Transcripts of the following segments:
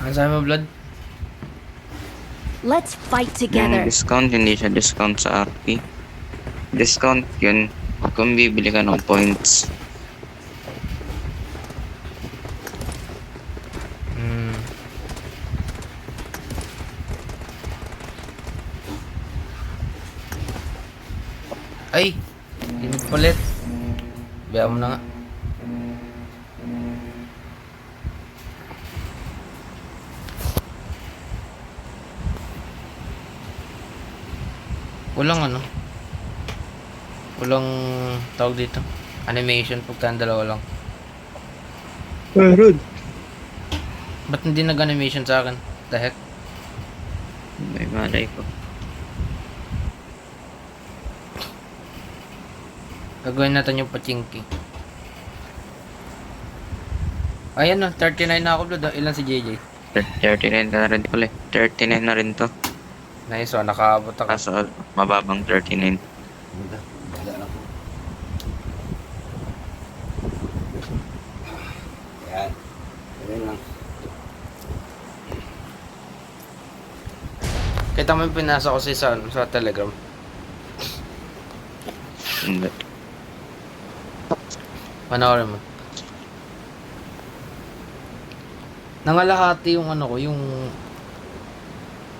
Ano sabi mo, Blood? Let's fight Yung together. discount, hindi siya discount sa RP. Discount yun kung bibili ka ng points. Hmm. Ay! Init palit. Biya mo na nga. Walang ano. Walang tawag dito. Animation pagka ang dalawa lang. Meron. Ba't hindi nag-animation sa akin? The heck? May malay ko. Gagawin natin yung pachinki. Ayan na, 39 na ako, Blood. Ilan si JJ? 39 na rin pala. 39 na rin to. Nice, oh, nakaabot ako. Kaso mababang 39. Yan. Ganyan lang. Kita mo yung pinasa ko sa Telegram. Hindi. Panoorin mo. Nangalahati yung ano ko, yung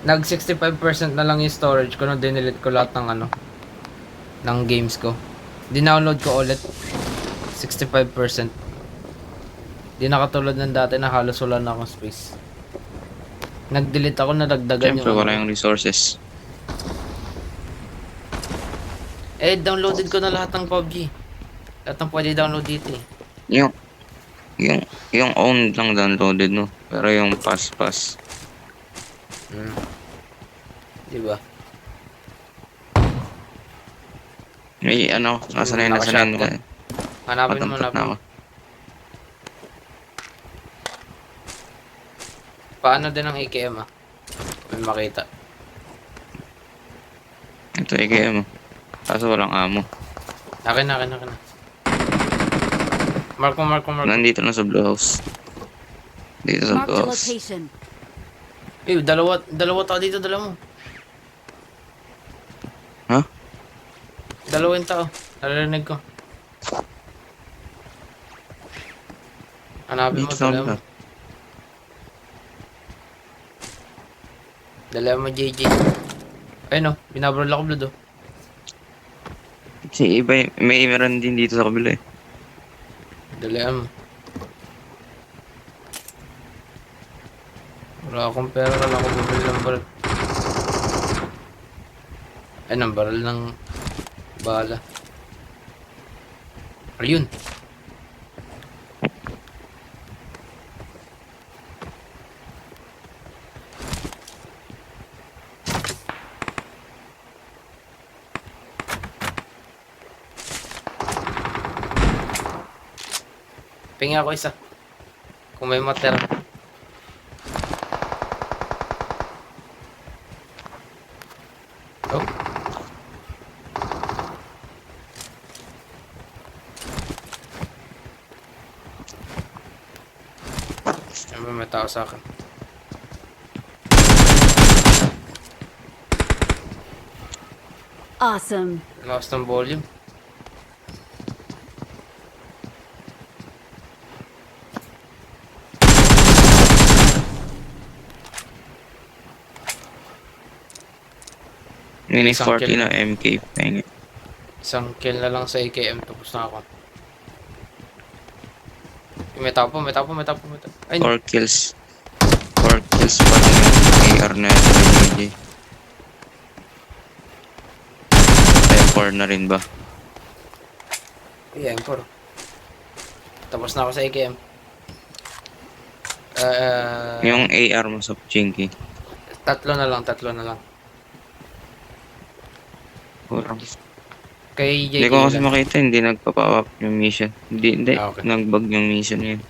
nag 65% na lang yung storage ko nung dinelete ko lahat ng ano ng games ko. Dinownload ko ulit 65%. Di na katulad ng dati na halos wala na akong space. Nag-delete ako na dagdagan Siyempre yung wala ano. yung resources. Downloaded ko na lahat ng PUBG. Lahat ng pwede download dito eh. Yung yung own lang downloaded no. Pero yung pass. Diba? May ano, nasa na yun. Naka-shotgun. Hanapin mo, Matampot na ako. Paano din ang AKM ah? May makita. Ito IKM mo. Kaso walang amo. Akin na. Mark mo. Nandito na sa blue house. Dito sa Mark blue the house. location. Dalawa tao dito, dala mo. Ha? Dalawa yung tao. Narinig ko. Hanapin mo, Dito sa dala mo. blue. Dala mo, JJ. Ayun o, binabaril ako, Blood o. Si iba, may meron din dito sa kabila eh. Dala mo. Wala akong pera, wala akong bumili ng baril. Ayun ang baril ng bala. Ayun. Pingi ako isa. Kung may matera. Oh. Siyempre may tao sa akin. Awesome. Lakas ng volume. Mini Isang 40 kill. na MK. Pengi. Isang kill na lang sa AKM, tapos na ako. May tapo. Ay, 4 kills. 4 kills pa lang yung AR na yun. JJ. Ay, 4 na rin ba? yeah, M4. Tapos na ako sa AKM. Yung AR mo sa Pachinki. Tatlo na lang. Kurang. Kay JJ Hindi ko kasi lang. makita, hindi nagpa-pop yung mission. Hindi. Ah, okay. Nag-bug yung mission yun.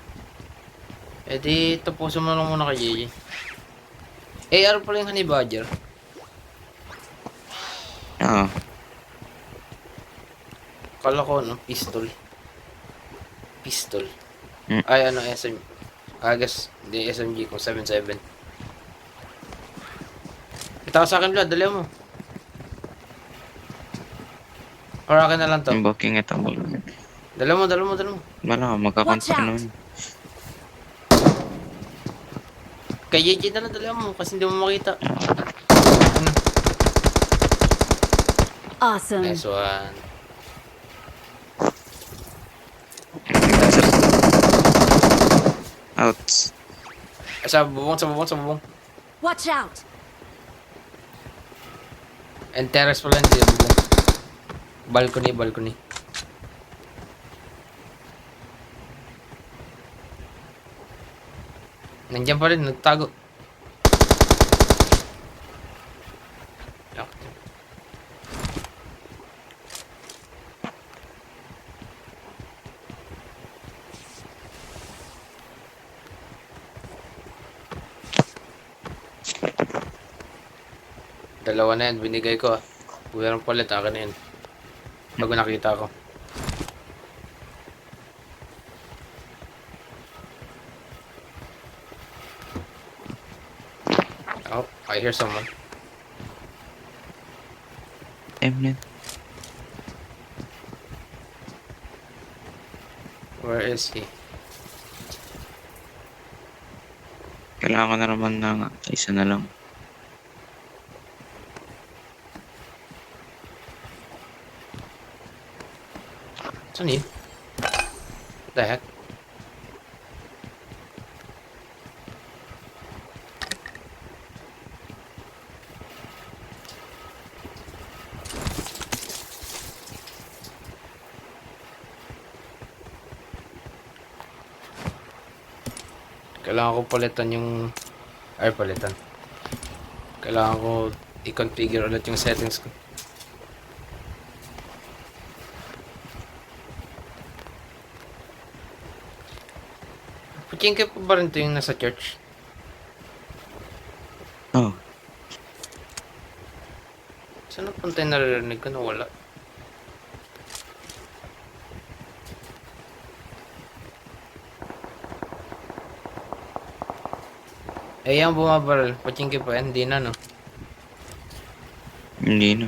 Eh di, tapusin mo lang muna kay JJ. AR pala yung Honey Badger. Ah, Kala ko, no? Pistol. Mm. Ay, ano, SM. I guess, hindi SMG kung 7.7. Ito ka sa akin, Vlad. Dali mo. Or akin na lang to. Yung booking ito. Dali mo, dali mo, dali mo. Wala, Watch magkakontra out. naman. Kay JJ na lang, dali mo. Kasi hindi mo makita. Ano? Awesome. Nice one. Out. Ay, sa bubong, sa bubong, sa bubong. Watch out. And terrace pala, hindi yung bubong. Balcony, balcony. Nandiyan pa rin, nagtago. Okay. Dalawa na yan, binigay ko ah. Meron palit, akin na yan. Bago nakita ko. Oh, I hear someone. Eminem. Where is he? Kailangan ko na naman ng isa na lang. Saan yun? What the heck? Kailangan ko palitan yung... Ay, palitan. Kailangan ko i-configure ulit yung settings ko. Puchingke pa ba rin ito yung nasa church? Oh. Saan napunta yung naririnig ko na wala? Eh, yung bumabaril. Puchingke pa yan. Hindi na, no? Hindi na.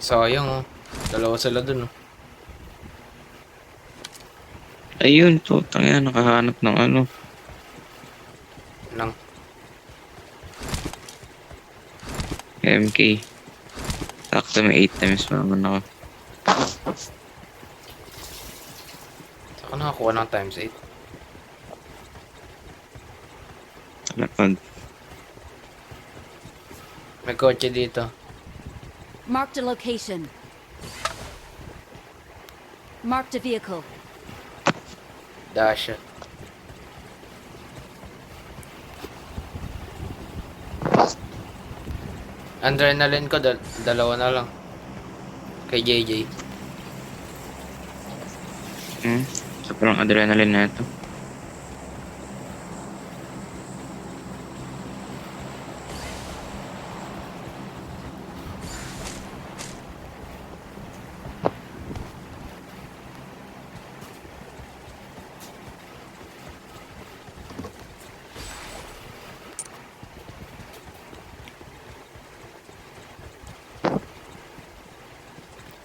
Sayang, oh. Dalawa sila dun, oh. Ayun, putang yan. Nakahanap ng ano. Nang. MK. Sakto may 8 times pa naman ako. Saka nakakuha ng times 8. Talapag. May kotse dito. Marked a location. Marked a vehicle. Dash. Adrenaline ko, dalawa na lang. Kay JJ. Sobrang adrenaline na ito.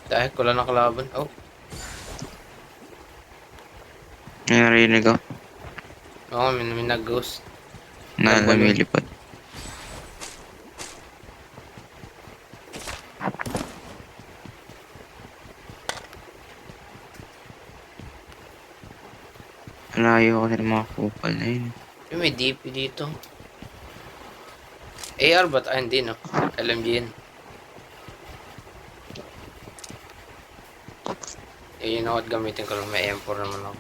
Dahil ko lang nakalaban. Oh, Narinig ko. oo, may nag-ghost. Na Nagbalon. lumilipad. Layo ko sa mga kupal na yun. May DP dito. AR ba't? Ah, hindi, no? LMG yun. Eh, you know what? Gamitin ko lang. May M4 naman ako.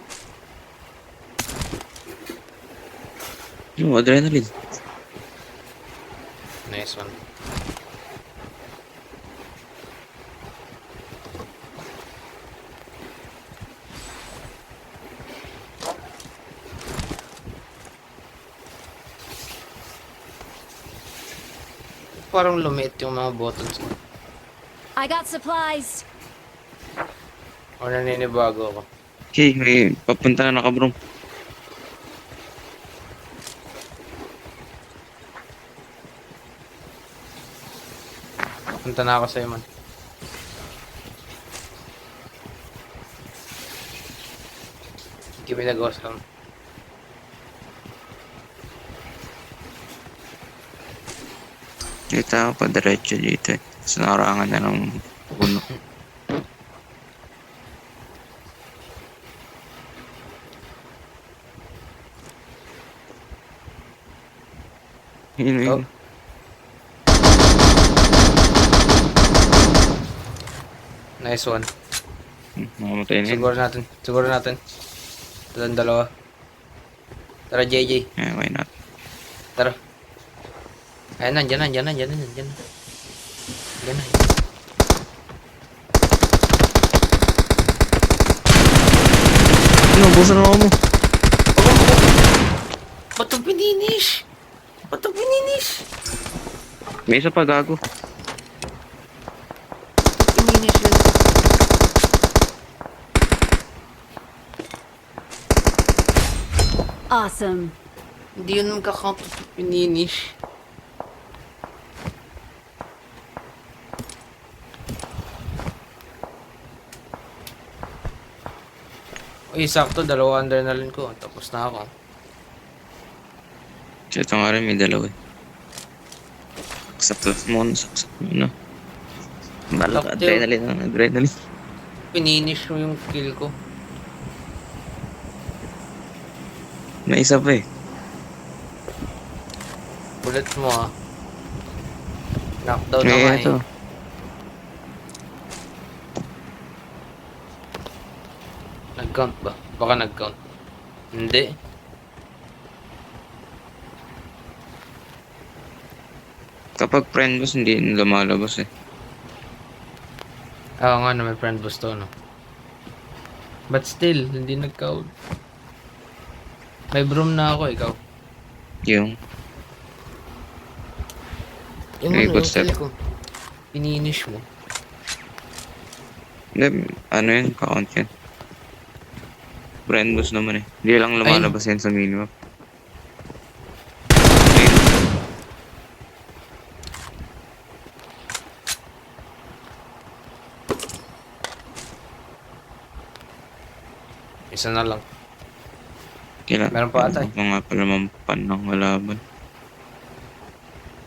Yung adrenaline. Nice one. Parang lumiit yung mga buttons ko. I got supplies. O naninibago ako. Okay, may papunta na nakabrom. Punta na ako sa'yo man. Give me the ghost cam. Dito ako pa diretso dito eh. Sa narangan na ng puno. Yun, yun. Oh. Nice one. Makamatay na yun. Siguro natin. Siguro natin. Talang dalawa. Tara, JJ. Yeah, why not? Tara. Ayan na, dyan na, dyan na, dyan na, dyan na. Dyan na. Ano, busan ako mo. Ba't ito pininish? Ba't ito pininish? May isa pa gago. Pininish yun. Awesome. Hindi yun kakount pininish. Uy, sakto, dalawa adrenaline ko. Tapos na ako. Kasi ito nga rin may dalawa eh. Saksak mo na, saksak mo na. Balak Sakto. adrenaline ang adrenaline. Pininish mo yung kill ko. May isa pa eh. Bullet mo ah. Knockdown na May nga ito. eh. Nag-count ba? Baka nag-count. Hindi. Kapag friend boss, hindi yun lumalabas eh. Oo nga na may friend boost to, no? But still, hindi nag-count. May broom na ako, ikaw. Yung, Yung May ano, yung footstep. kill ko. Pininish mo. hindi, ano yun, count yan. Friend boss naman eh. Hindi lang lumalabas yan sa minimap. Ayun. Isa na lang. Kailan? Meron pa ata eh. Ako nga pala mampan ng malaban.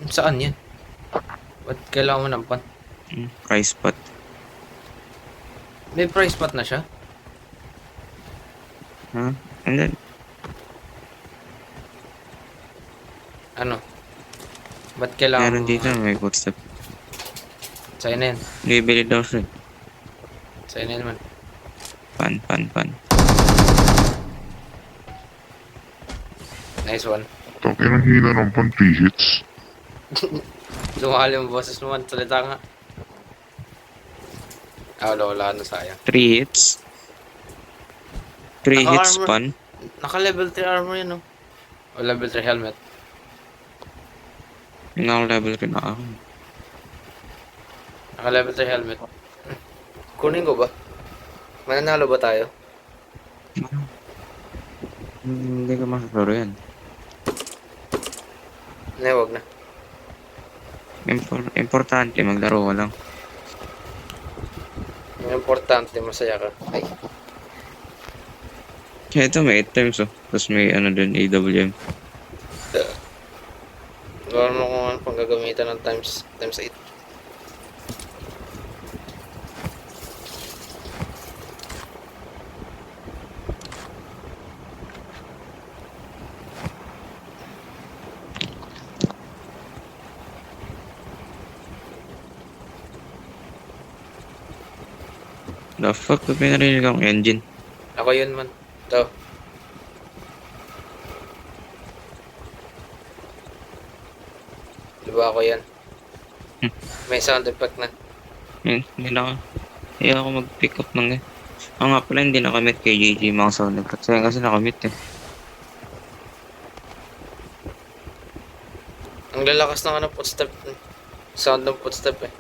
Saan yan? Ba't kailangan mo ng pan? Price pot. May price pot na siya? Ha? And then, Ano? Ba't kailangan meron dito may footstep. Sa'yo na yan. Bibili daw siya. Sa'yo na yan man. Pan. Nice one. Tangin ang hina ng pan, 3 hits. Lumahal yung boses mo man. Salita nga. Ah, wala na sayang. 3 hits. 3 hits Naka-armor. pan. Naka-level 3 armor yun, no? O level 3 helmet. Naka-level ka na ako. Naka-level 3 helmet. Kunin ko ba? Mananalo ba tayo? Hindi ka masasaro yan. Hindi, wag na. Importante, maglaro ka lang. Ang importante, masaya ka. Ay, Kaya ito may 8 times oh. Tapos may ano dun, AWM. gawin mo kung ano pang gagamitan ng times 8. The fuck, ba't may narinig akong engine? Ako yun man. Ito. Di ba ako yan? Hmm. May sound effect na. Hindi na ako. Hindi ako mag-pick up ng eh. Oo nga pala, hindi nakamit kay JJ mga sound effects. Kasi nakamit eh. Ang lalakas ng ano, footstep. Sound ng footstep eh.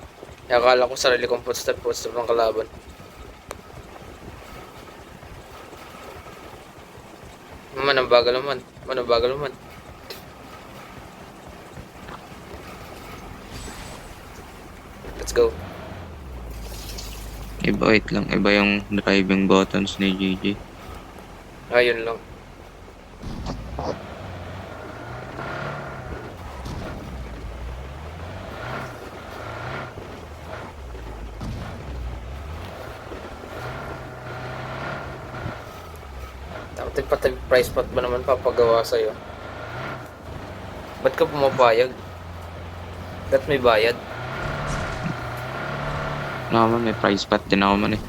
Kaya akala ko sarili kong footstep ng kalaban. Ang bagal naman. Ang bagal naman. Let's go. Iba, wait lang. Iba yung driving buttons ni JJ. Ayun lang. Dapat pati price pot ba naman papagawa sa'yo? Ba't ka pumapayag? Ba't may bayad? Naman, may price pot din ako man eh.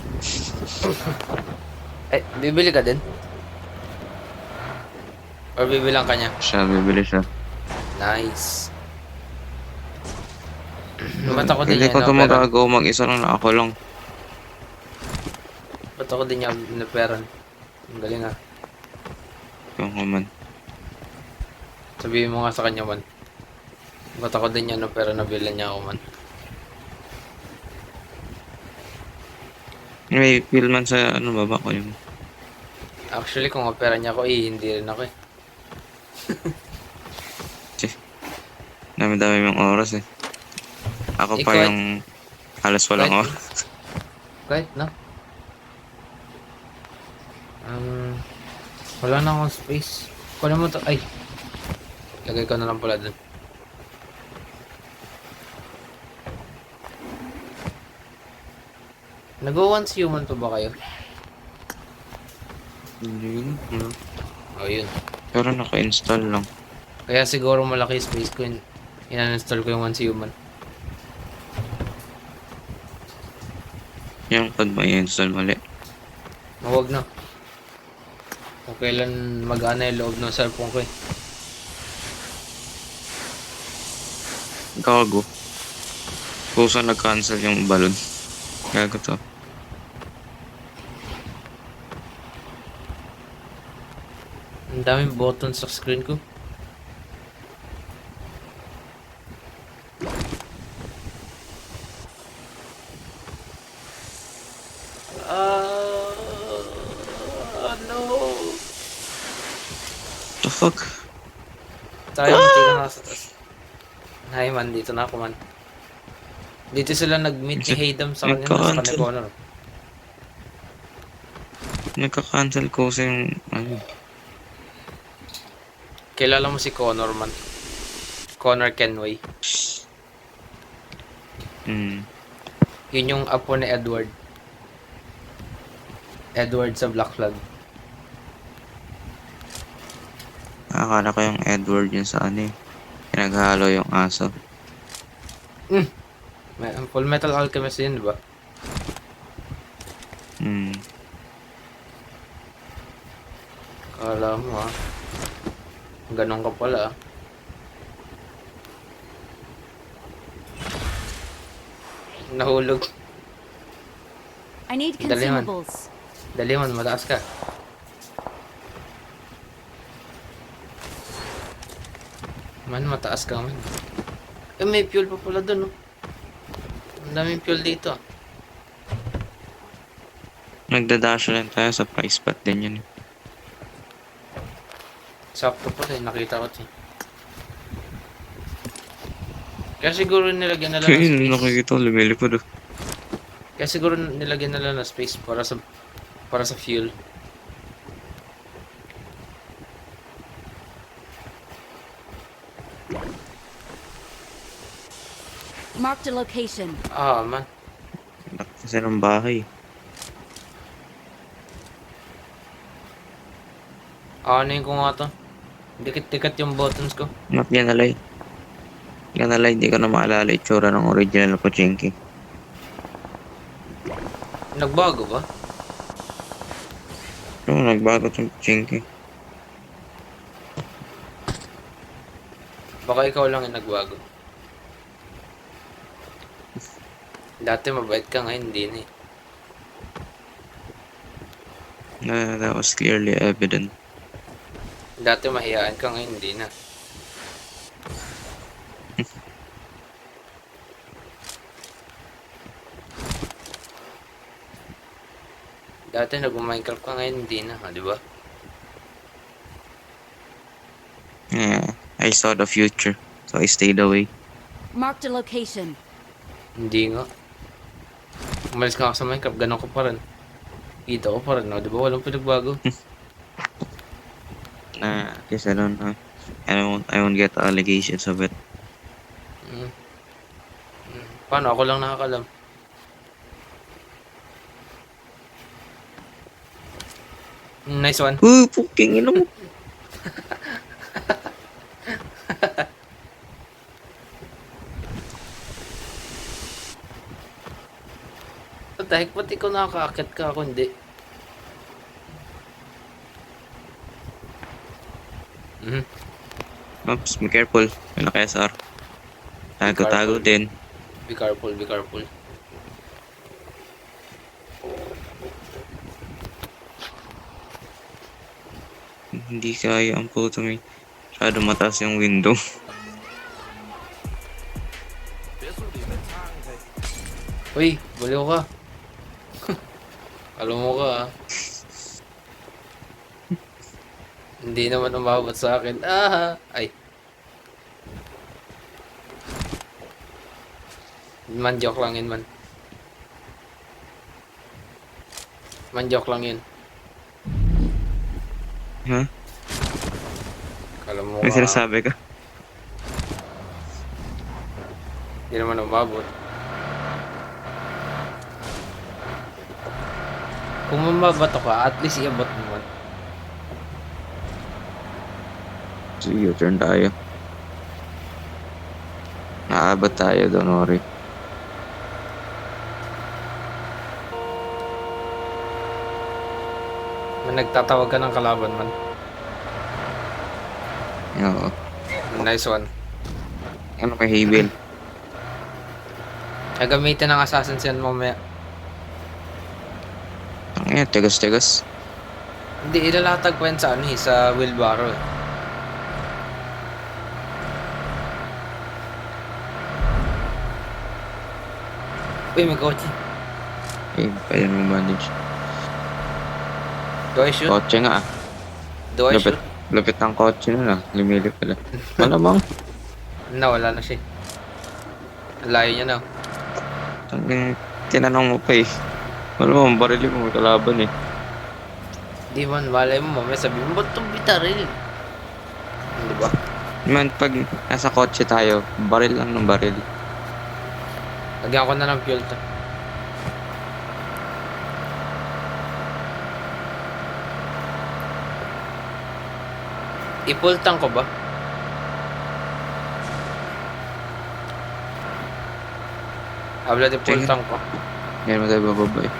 Eh, bibili ka din? Or bibilang ka niya? Siya, bibili siya. Nice. Ba't ako din Hindi yan ko ito na-operan? magagawa mag-isa lang na ako lang. Ba't ako din yan na-operan? Ang galing ah. Yung man. Sabihin mo nga sa kanya man. Ba't ako din yan na-operan na bilan niya ako man? May feel man sa ano baba ko yung... Actually, kung opera niya ako, hindi rin ako eh. Dami-dami yung oras eh. Ako pa Ikaw, yung halos walang oras. Kahit na. Wala na akong space. Kunin mo to. Ay. Lagay ko na lang pala dun. Nag-once human pa ba kayo? Yun. Oh, yun. Pero naka-install lang. Kaya siguro malaki space ko yun. In-install ko yung once human. Yung code ba i-install mali? Huwag na. Kung kailan mag-ana yung loob ng cellphone ko eh. Gago. Kusa nag-cancel yung balon. Gago to. Ang daming buttons sa screen ko. No. The fuck? Tayo, hindi ka nga sa taas. Hi man, dito na ako man. Dito sila nag-meet ni Haydam sa kanya sa Nagka-cancel. Connor. Nagka-cancel ko sa yung... Ano? Kilala mo si Connor man. Connor Kenway. Hmm. Yun yung apo ni Edward. Edward sa Black Flag. Akala ko yung Edward yun sa ano eh. Pinaghalo yung aso. Full Metal Alchemist yun, di ba? Hmm. Kala mo ah. Ganon ka pala ah. Nahulog. I need Dali man. consumables. Dali man, mataas ka. Man, mataas ka man. Eh, may fuel pa pala dun, oh. Ang daming fuel dito, ah. Nagdadash lang tayo sa price pot din yun eh. Sakto pala, eh. Nakita ko ito, eh. Kaya siguro nilagyan na lang ng Ayun, space. nakikita ko, lumilipad oh. Kaya siguro nilagyan na lang ng space para sa fuel. Marked a location. Ah, man. Laki kasi ng bahay. Ano ko nga to? Dikit-dikit yung buttons ko. Not yan alay. Yan alay, di ko na maalala itsura ng original na Pochinki. Nagbago ba? Oo, nagbago itong Pochinki. Baka ikaw lang yung nagbago. Dati mabait ka, ngayon hindi na eh. That was clearly evident. Dati mahiyaan ka, ngayon hindi na. Dati nag-Minecraft ka, ngayon hindi na, di ba? Yeah, I saw the future, so I stayed away. Marked a location. Hindi nga. Umalis ka sa Minecraft, ganun ko pa rin. Kita ko pa rin, no? Di ba? Walang pinagbago. Nah, guess I don't know. I won't get allegations of it. Mm. Paano? Ako lang nakakalam. Nice one. Puking ino mo. What the heck? Ba't ikaw nakakaakit ka? Ako hindi. Mhm. Oops, be careful. May naka-SR. Tago-tago din. Be careful, be careful. Hindi kaya ang puto may masyado mataas yung window. Uy, baliw ka. Alam mo ka, ah. Hindi naman umabot sa akin. Ah! Ay. Man, joke lang yun, man. Man, joke lang yun. Ha? Alam mo May ka. sinasabi ka? Hindi naman umabot. Kung mamabato ka, at least iabot mo man. Sige, turn tayo. Naabot tayo, don't worry. Man, nagtatawag ka ng kalaban, man. Oo. Nice one. Ano kay Habil? Gagamitin ng assassins yan mamaya. Ang yan, tegas-tegas. Hindi, ilalatag ko yan sa ano eh, sa wheelbarrow eh. Uy, may kotse. Eh, pwede mo manage. Do I shoot? Kotse nga ah. Do I Lapit, shoot? lapit ng kotse na lang. Lumilip pala. Malamang. Wala na siya eh. Ang layo niya na. Tanging tinanong mo pa eh. Malamang barili mo may kalaban eh. Di man, malay mo mamaya sabi mo, ba't itong bitaril? Di ba? Man, pag nasa kotse tayo, baril lang ng baril. Lagyan ko na ng fuel to. I-full tank ko ba? Habla di full Sige. tank ko. Ngayon mo tayo bababa eh.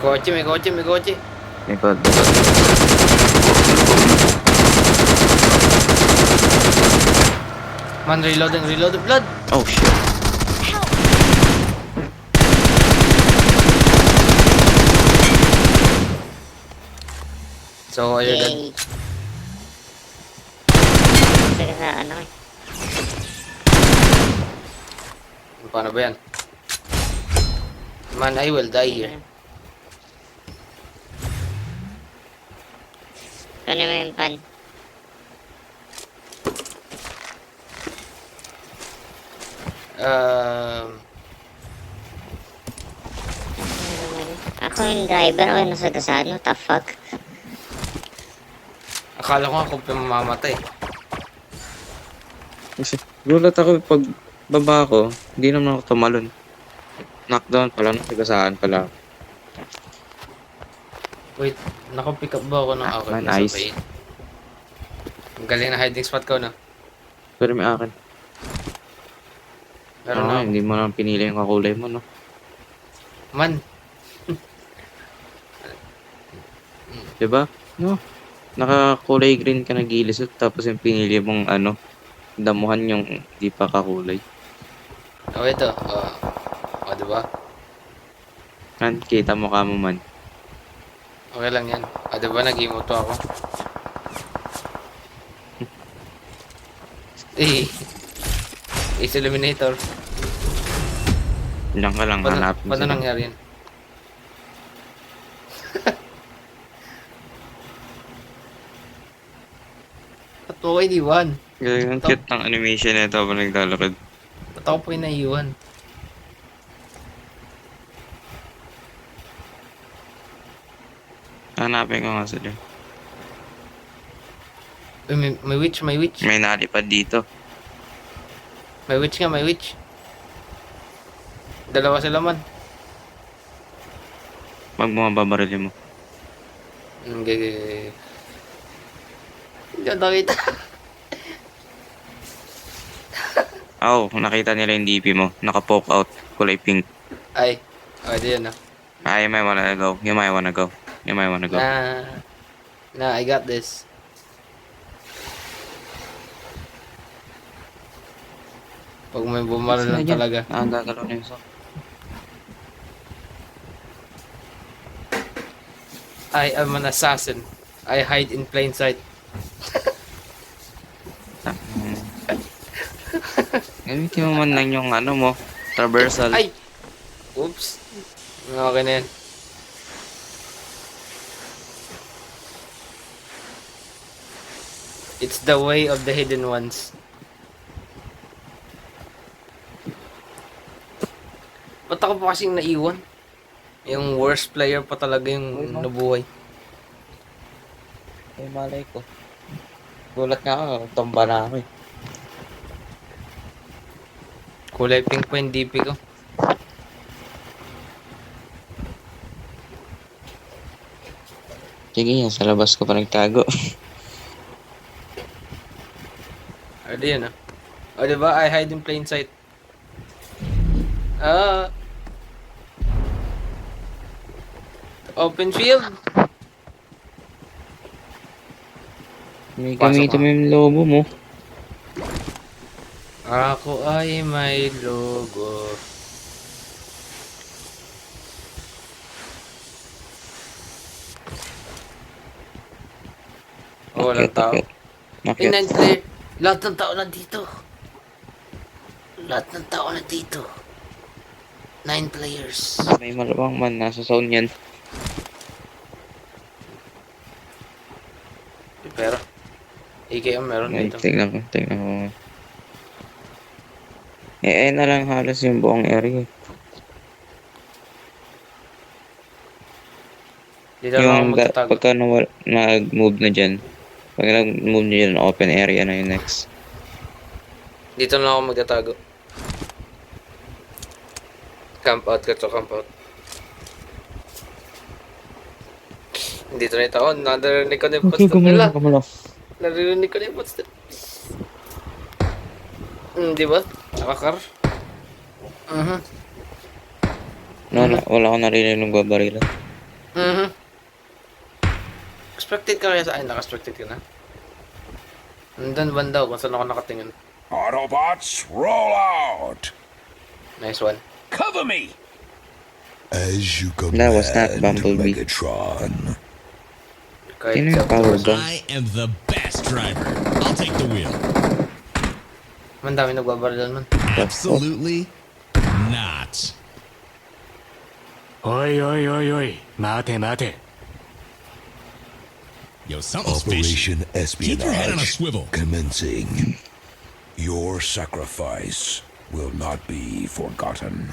Kotse, may kotse, may kotse. Likod. Man, reloading, blood! Oh shit. So, you're dead. Yay. Sige sa ano eh. Paano ba yan? Man, I will die here. Kunin mo yung pan. Ako yung driver o nasa gasaan. What the fuck? Akala ko nga kung mamamatay. Kasi gulat ako pag baba ko, hindi naman ako tumalon. Knockdown pala, nasigasaan pala. Wait, naka-pick up ba ako ng akin? Man, Nasa nice. bait. Ang galing na hiding spot ko, no? Pero may akin. Pero Oo, na, hindi mo lang pinili yung kakulay mo, no? man, Diba? No? Nakakulay green ka na gilisot, tapos yung pinili mong ano, damuhan yung di pa kakulay. oh ito, diba? Kan, kita mo ka mo man. Okay lang yan. Diba nag-emote ako? Ace Eliminator. Diyan ka lang, hanapin Paano sila. nangyari yan? Ba't mo ko iniwan? Ang cute ng animation nito habang naglalakad. Ba't ako po naiiwan? Hanapin ko nga sila. Uy, may witch, may witch. May nalipad dito. May witch nga, may witch. Dalawa sila man. Pag bumababarili mo. Okay. Hindi ako nakita. Nakita nila yung DP mo. Naka-poke out. Kulay pink. Ay, di yun You might wanna go. You might wanna go. You might wanna go. Nah, I got this. Pag may bumaril lang talaga. Nakagagalaw na yung sok. I am an assassin. I hide in plain sight. Gamitin mo man lang yung ano mo. Traversal. Ay! Oops. Okay na yan. It's the way of the hidden ones. Ba't ako pa kasing naiwan? Yung worst player pa talaga yung nabuhay. Ay, malay ko. Gulat nga ako. Tumba na ako eh. Kulay pink pa yung DP ko. Sige, yan. Sa labas ko pa nagtago. Di yun diba? I hide in plain sight. Open field. May Pasok gamitin ka. mo yung lobo mo. Ako ay may logo. Walang tao. Nakit. Inang player. Lahat ng tao nandito. Lahat ng tao nandito. 9 players. May malawang man. Nasa zone yan. Pero, AKM meron Ay, dito. tignan ko. Tignan ko. Ayun na lang halos yung buong area. Dito lang ako Yung magtatago. pagka nag-move na dyan. Pag nag-move na dyan, open area na yung next. Dito lang ako magtatago. Camp out ka to, camp out. Dito na yung tao. Naririnig ko na yung footstep nila. Naririnig ko na yung footstep. Di ba? Nakakar. Wala ko narinig ng babarila. Expected ka kaya sa akin? Naka-expected ka na? Nandun banda kung saan ako nakatingin. Autobots, roll out! Nice one. Cover me! As you That was not command, Bumblebee. Megatron. Kahit Sino yung sa power gun? I am the best driver. I'll take the wheel. man dami nagbabarilan man. Absolutely not. おいおいおいおい、待て待て。 Yo, something's fishy. Operation Keep your head on a Espionage swivel. commencing. Your sacrifice will not be forgotten.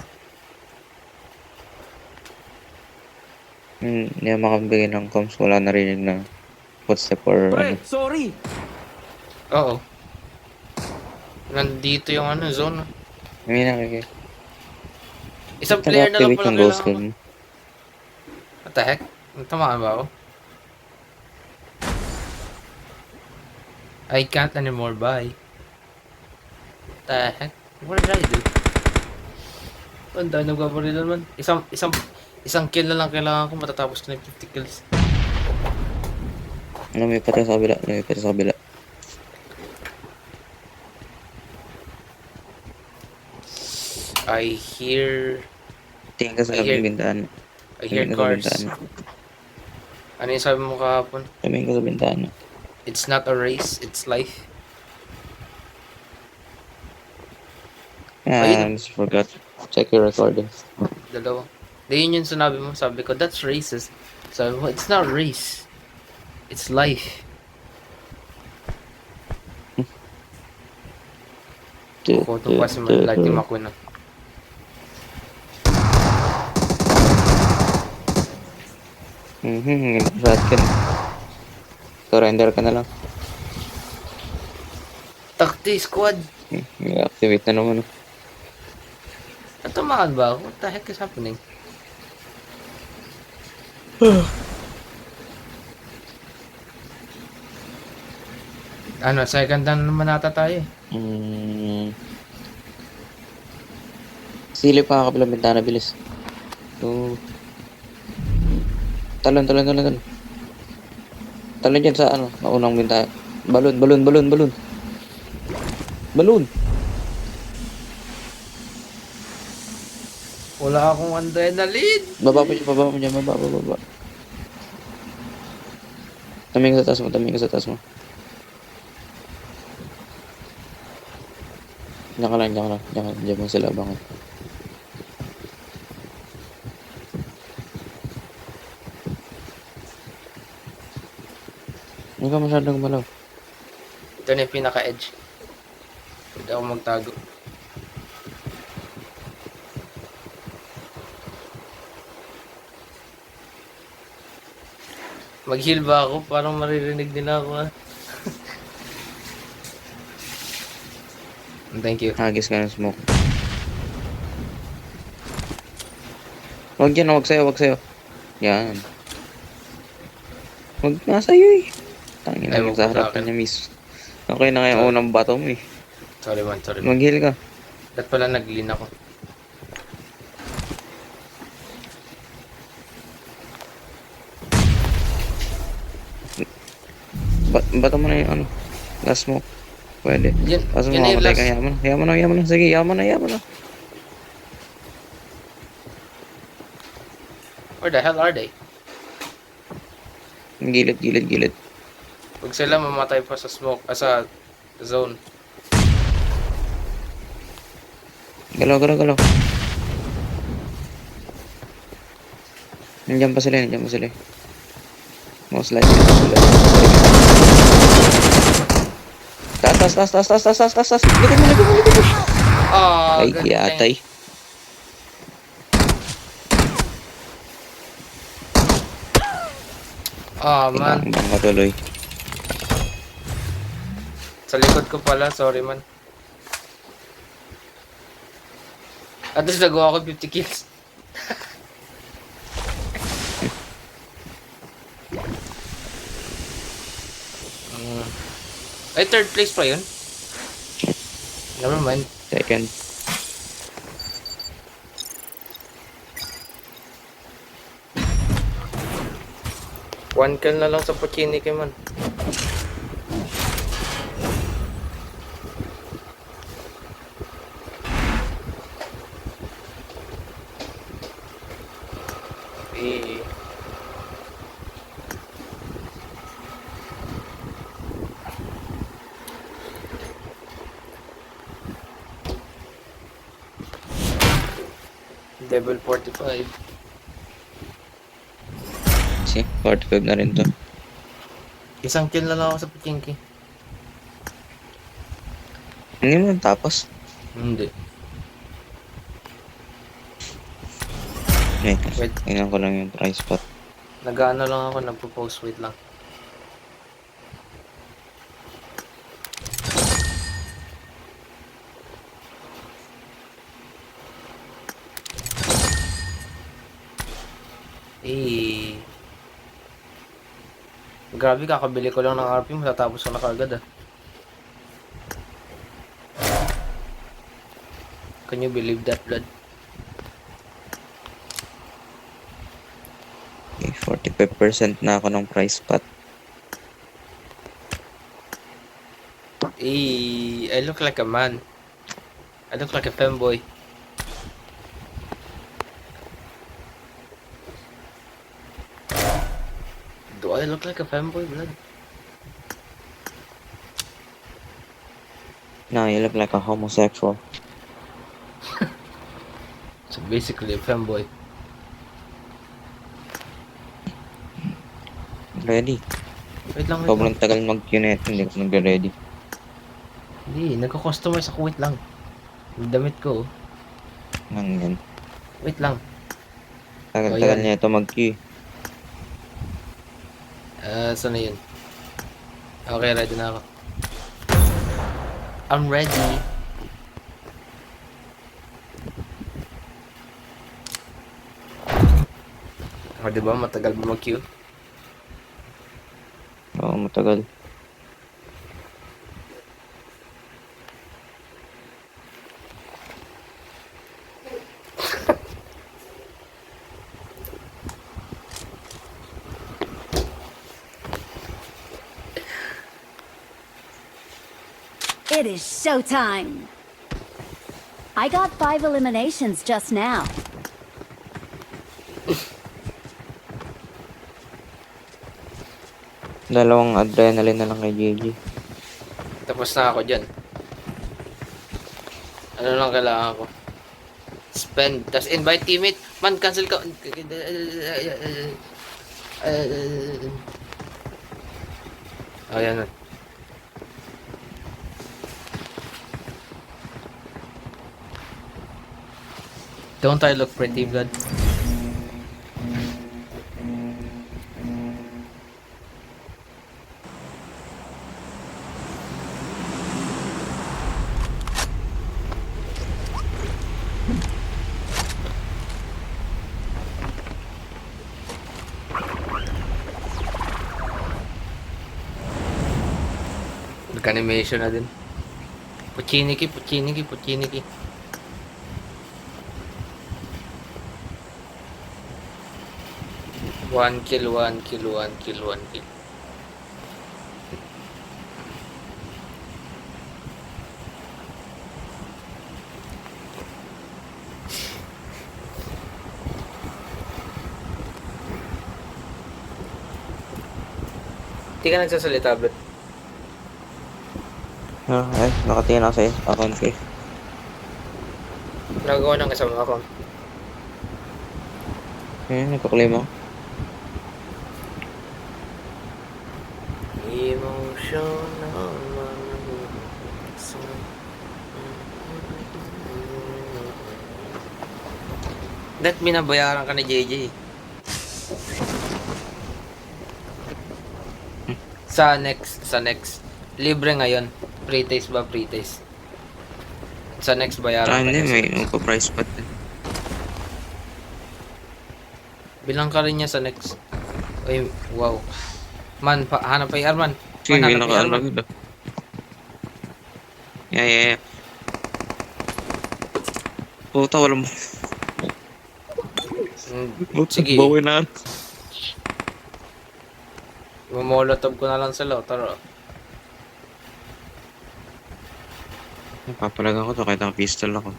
Hindi ako makabigay ng comms. Wala narinig na footstep or ano. Oo. Nandito yung ano, zone. Hindi nakikita. Isang player na lang Nag-activate pala yung ghost kailangan. gun. What the heck? Tamaan ba ako? I can't anymore, bye. The heck? What did I do? Ang dahil nagbabaril naman. Isang kill na lang kailangan ko matatapos ko na yung 50 kills. Lumipat ka sa kabila. Lumipat ka sa kabila. I hear... Tingin ka sa I hear- kabila bintaan. I hear Tumingin ka sa cars. bintana. Ano yung sabi mo kahapon? Tumingin ka sa bintana. It's not a race, it's life. Ah, I Ayun. just forgot. Check your recordings. Dalawa. Di yun yung sinabi mo. Sabi ko, that's racist. Sabi mo, it's not race. It's life. Koto pa si Lightning McQueen. Shotgun. Surrender ka na lang. Takti squad. I-activate na naman. Natamaan ba ako? What the heck is happening? Ano, second down naman nata tayo eh. Silip pa kabilang bintana, bilis. So, talon. Talon dyan sa ano, naunang bintana. Balon. Wala akong adrenaline. Baba mo dyan, baba. Taming ka sa taas mo. Diyan ka lang. Diyan mo sila abangan. Hindi ka masyadong malaw. Ito na yung pinaka-edge. Pwede ako magtago. Mag-heal ba ako? Parang maririnig nila ako ah. Thank you. Hagis ka ng smoke. Huwag sa'yo. Yan. Huwag nga sa'yo eh. Tangin Ay, na wag sa mo sa harapan akin. niya, miss. Okay na kaya unang bato mo eh. Sorry man. Mag-heal ka. Ba't pala nag-lean ako? Bato mo na yung ano. Last smoke. Pwede. Yan, Kaso yan na yung mamamatay last. ka. Yaman na. Sige, yaman na. Where the hell are they? Gilid. Huwag sila mamatay pa sa smoke, sa zone. Galaw. Nandiyan pa sila eh. Most likely. Taas. Likod mo. Ah, Ay, good thing. yatay. Ah, man. Ibang matuloy. Sa likod ko pala, sorry man. At least nagawa ko 50 kills. Ay, third place pa yun? Never mind. Second. One kill na lang sa Pochiniki man. Eh. Level 45. See, 45 na rin to. Isang kill na lang ako sa Pochinki. Hindi mo tapos. Hindi. Wait, Wait. tingnan ko lang yung price spot. Nag-ano lang ako, nagpo-post, wait lang. Eh. Grabe, kakabili ko lang ng RP, matatapos ko na kagad ah. Can you believe that, blood? Okay, 45% na ako ng price pot. I look like a man. I look like a femboy. Do I look like a femboy, blood? No, you look like a homosexual. So basically a femboy. Ready. Wait lang, wait lang. Sobrang tagal mag-queue na ito, hindi ko nag-ready. Hindi, nagko-customize ako, wait lang. Yung damit ko, oh. Nang yan. Wait lang. Tagal-tagal Oh, yan. niya ito mag-queue. Saan na yun? Okay, ready na ako. I'm ready. O, diba? Matagal ba mag-queue? Oo, matagal. It is showtime. I got 5 eliminations just now. Dalawang adrenaline na lang kay JJ. Tapos na ako dyan. Ano lang kailangan ko? Spend. Tapos invite teammate. Man, cancel ka. Ayan na. Don't I look pretty, blood? Nag-animation na din. Puchiniki, puchiniki, puchiniki. One kill, one kill, one kill, one kill. Hindi ka nagsasalita, but Ay, nakatingin ako sa'yo. Account ko eh. nagawa ng isang account. Nagpa-claim ako. Emotional. That binabayaran ka ni JJ. Sa next. Libre ngayon. Pre-taste ba? Pre-taste. Sa next bayaran ka Hindi, niya. may magpa-price pot din. Bilang ka rin niya sa next. Ay, wow. Man, hanap pa AR, man. Sige, Man, may hanap pa AR, man. naka-ano gila. Yeah. Puta, wala mo. Sige. Bawin na. Mamolotov ko na lang sila. Tara. Papalagan ko to kahit naka-pistol ako.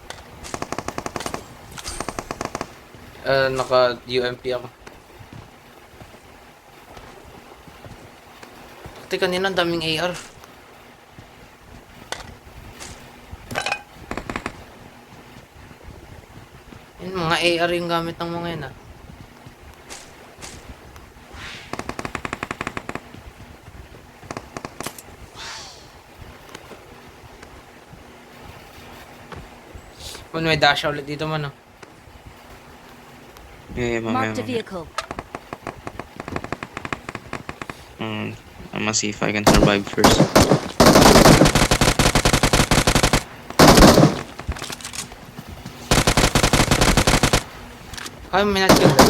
Naka-UMP ako. Pati kanina ang daming AR. Yun, mga AR yung gamit ng mga yun ah. Man, may dash ulit dito man oh. Marked a Mamaya. vehicle. I'm gonna see if I can survive first. Ay, may nag-kill na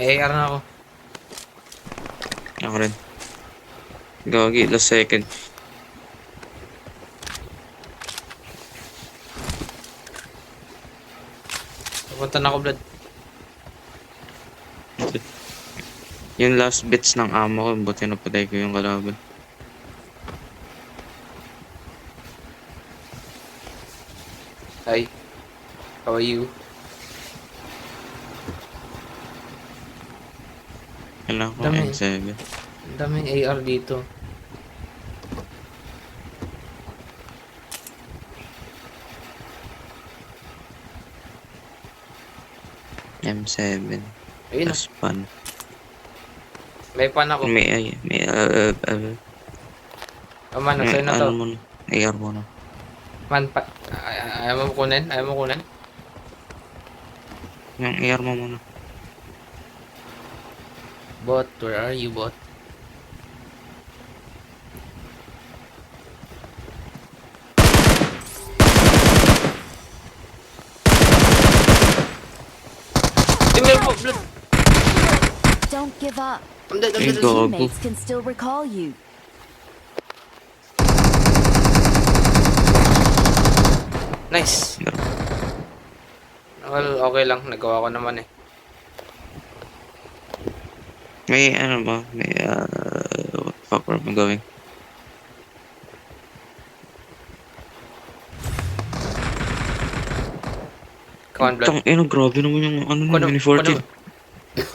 May AR na ako. Ako rin. Gagi, last second. Pupunta na ako, blood. Yung last bits ng ammo ko, buti napatay ko yung kalaban. Hi. How are you? Kailangan ko Dami. M7. Ang daming AR dito. M7. Ayun na. Plus pan. May pan ako. Man, nasa na to. Ano mo na? AR mo na. Man, ayaw mo kunin? Ayaw mo kunin? Yung AR mo muna. Bot, where are you, bot? Tingnan mo, blood! Don't give up. I'm dead, I'm Hey, dead. go. Teammates can still recall you. Nice. Well, okay lang. Nagawa ko naman eh. May ano ba? May what the fuck where am I going? Come on, blood. Tang ina, grabe naman yung ano Kuno, na mini 14.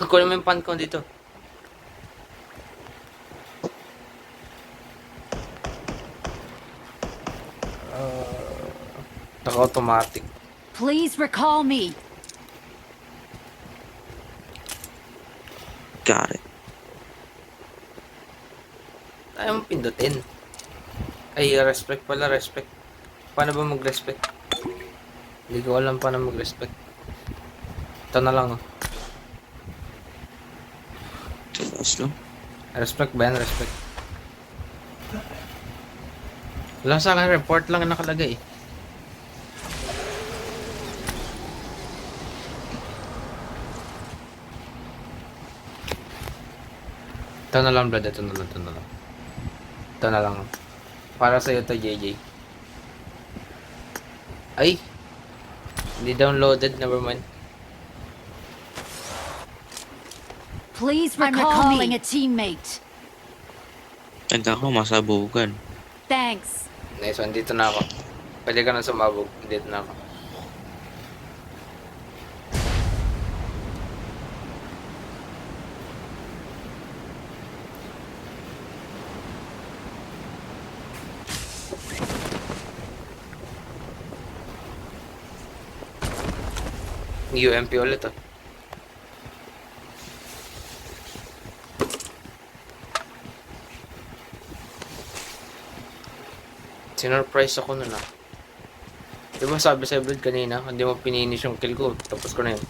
kuno mo yung pan ko dito. Naka-automatic. Please recall me. Got it. Ayaw mo pindutin. Ay, respect pala, respect. Paano ba mag-respect? Hindi ko alam paano mag-respect. Ito na lang, oh. Taas lang. Respect ba yan? Respect. Wala sa akin, report lang ang nakalagay. Ito na lang, blood. Ito na lang, ito na lang. Ito na lang. Para sa'yo to, JJ. Ay! Hindi downloaded, never mind. Please recall me. A teammate. Tanda ko, masabugan. Thanks. Nice one, dito na ako. Pwede ka na sumabog, dito na ako. UMP ulit, oh. Sinurprise ako nun, ah. Diba sabi sa Blood kanina, hindi mo pininis yung kill ko, tapos ko na yun.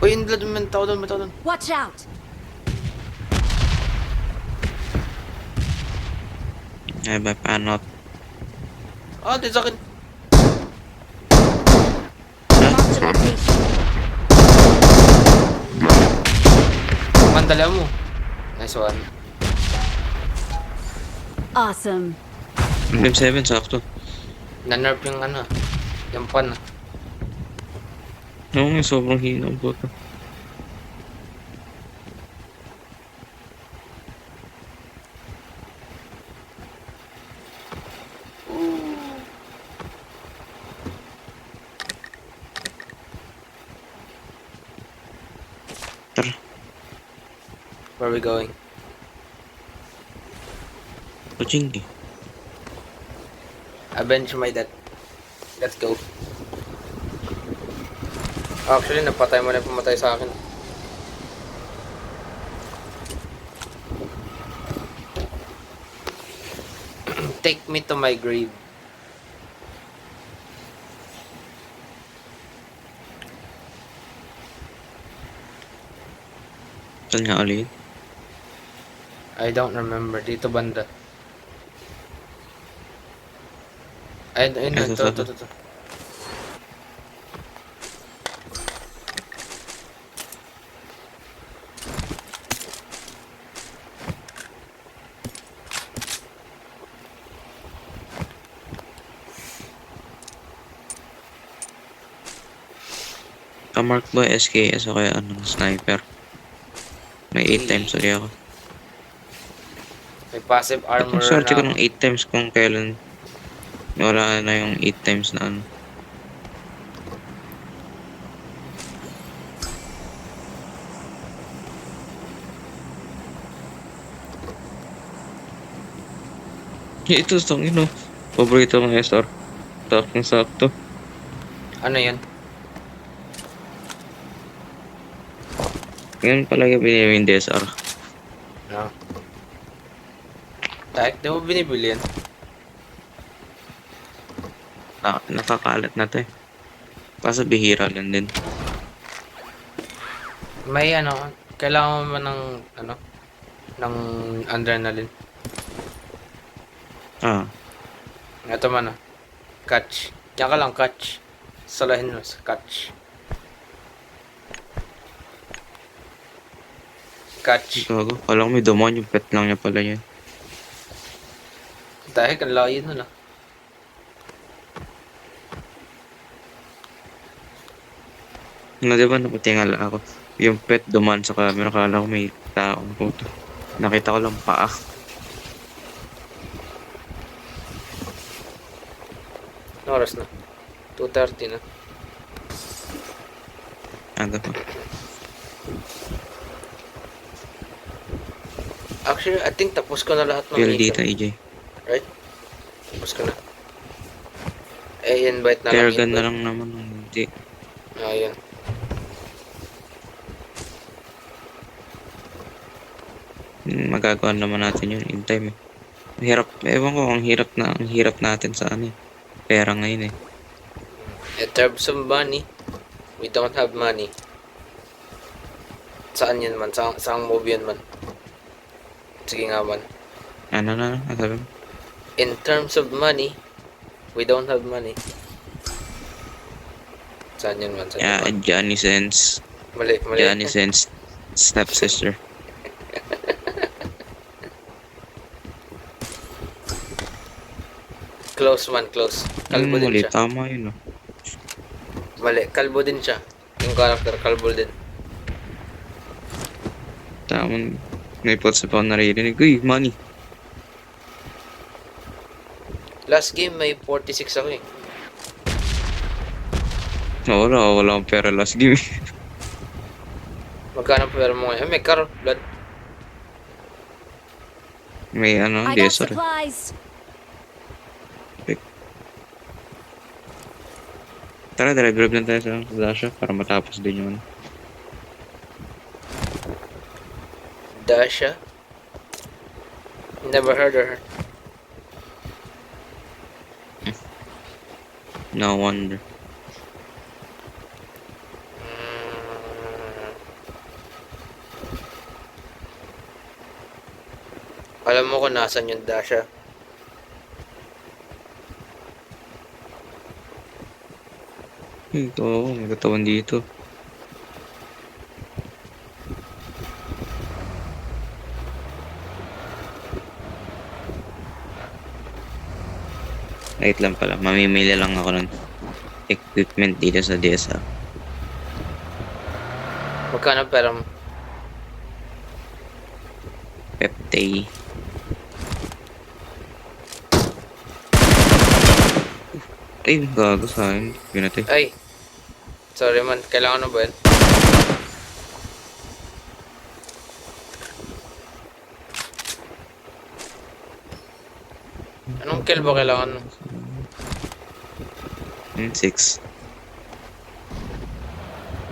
Uy, yung Blood, may tao doon, may tao doon. Watch out. Ay, ba, paano? Ah, di sa akin. Mark the location. Mandala mo. Nice one. Awesome. M7, sakto. Na-nerf yung ano, yung pan. Oo nga, sobrang hina ang boto. Tara, Where are we going? kuching eh. Avenge my death. Let's go. Actually, napatay mo na yung pumatay sa akin. Take me to my grave. Saan nga ulit? I don't remember. Dito banda. Ayun, Ay, ito. Mark ba SKS o kaya ano, sniper? May 8 times ulit ako. May passive Ba't armor yung swerte ko na ng 8 times kung kailan wala na yung 8 times na ano? Ito, no. Paborito kong SR. Taktong sakto. ano yan? Ngayon pala yung binili yung DSR. No. Dahil di mo binibili yan. Nakakalat na to eh. Kaso bihira lang din. May ano, kailangan mo ng ano, ng adrenaline. Ah, Ito man ah. Catch. Diyan ka lang, catch. Salahin mo sa catch. Catch. gago. Kala ko may dumon yung pet lang niya pala yun. Dahil ang layo nun ah. Na diba napatingala ako. Yung pet duman sa camera, kala ko may taong puto. Nakita ko lang paa. Ano oras na? 2:30 na. Ano pa? Actually, I think tapos ko na lahat ng Feel mission. dito, AJ. Right? Tapos ko na. Invite na Fair lang. gun na lang naman. Hindi. Ayun. Magagawa naman natin yun in time eh. Hirap, ewan ko, ang hirap natin sa ano eh. Pera ngayon eh. In terms of money, we don't have money. Saan yun man? Saang movie yun man? Sige nga man. Ano sabi mo? In terms of money, we don't have money. Saan yun man? Saan yun Yeah, man? Johnny Sins. Mali. Johnny Sins stepsister. Close man, close. Kalbo din Muli, siya. tama yun oh. Mali, kalbo din siya. Yung character, kalbo din. Tama. May pots pa ako naririnig. Uy, money. Last game, may 46 ako eh. Wala akong pera last game. Magkano pa pera mo ngayon? May car, blood. May ano, I got desor. supplies. Tara, grab lang tayo sa Dasha para matapos din yun. Dasha? Never heard of her. No wonder. Alam mo kung nasan yung Dasha? Ito, may katawan dito. Wait lang pala, mamimili lang ako ng equipment dito sa DSA. Magkano pera mo? Peptay. Ay, gago sa akin. Pinatay. Ay! Sorry man, kailangan na ba yan? Anong kill ba kailangan mo? 6.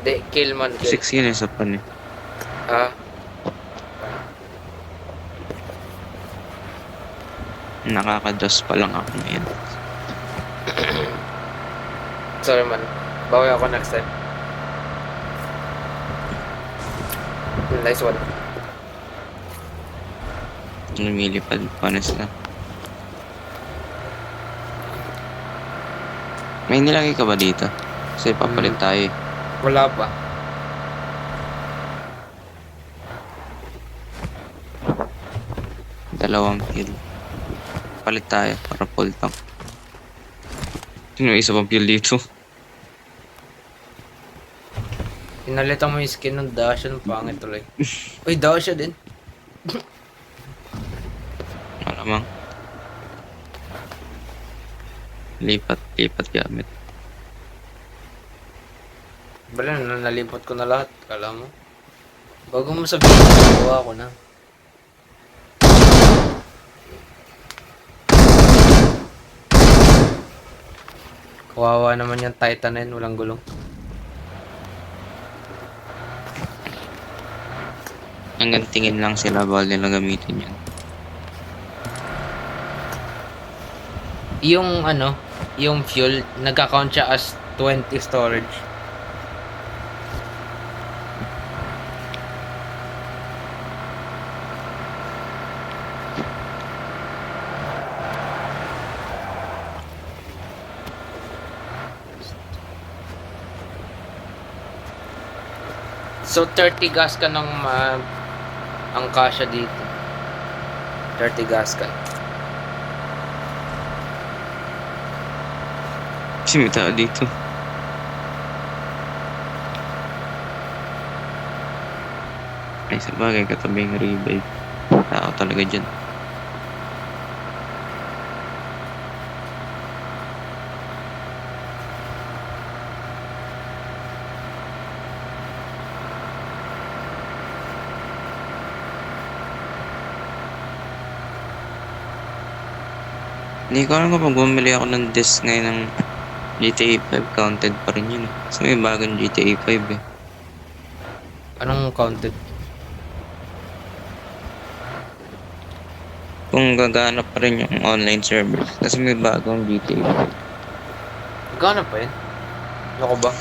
Hindi, kill man, kill. 6 yun eh, sa pan eh. Ah, Nakaka-dos pa lang ako ngayon. sorry man. Bawi ako next time. Nice one. Lumilipad, panis na. May nilagay ka ba dito? Kasi papalit tayo eh. Wala pa. Dalawang fuel. Palit tayo para full tank. Sino isa pang fuel dito? Pinalitan mo yung skin ng Dasha, pangit tuloy. Uy, Dasha din. Malamang. Lipat gamit. Bala, nalipot ko na lahat. Kala mo. Bago mo sabihin, nagawa ko na. Kawawa naman yung Titan na yun, walang gulong. Hanggang tingin lang sila bawal nila gamitin yan. Yung ano, yung fuel, nagka-count siya as 20 storage. So 30 gas ka ng ang kasya dito. 30 gas ka. Kasi may tao dito. Ay, sa bagay, katabi yung revive. Tao talaga dyan. Hindi ko alam kapag bumili ako ng disc ngayon ng GTA 5, counted pa rin yun. Kasi may bagong GTA 5 eh. Anong counted? Kung gagana pa rin yung online servers. Kasi may bagong GTA 5. Gana pa yun? Ano ko ba?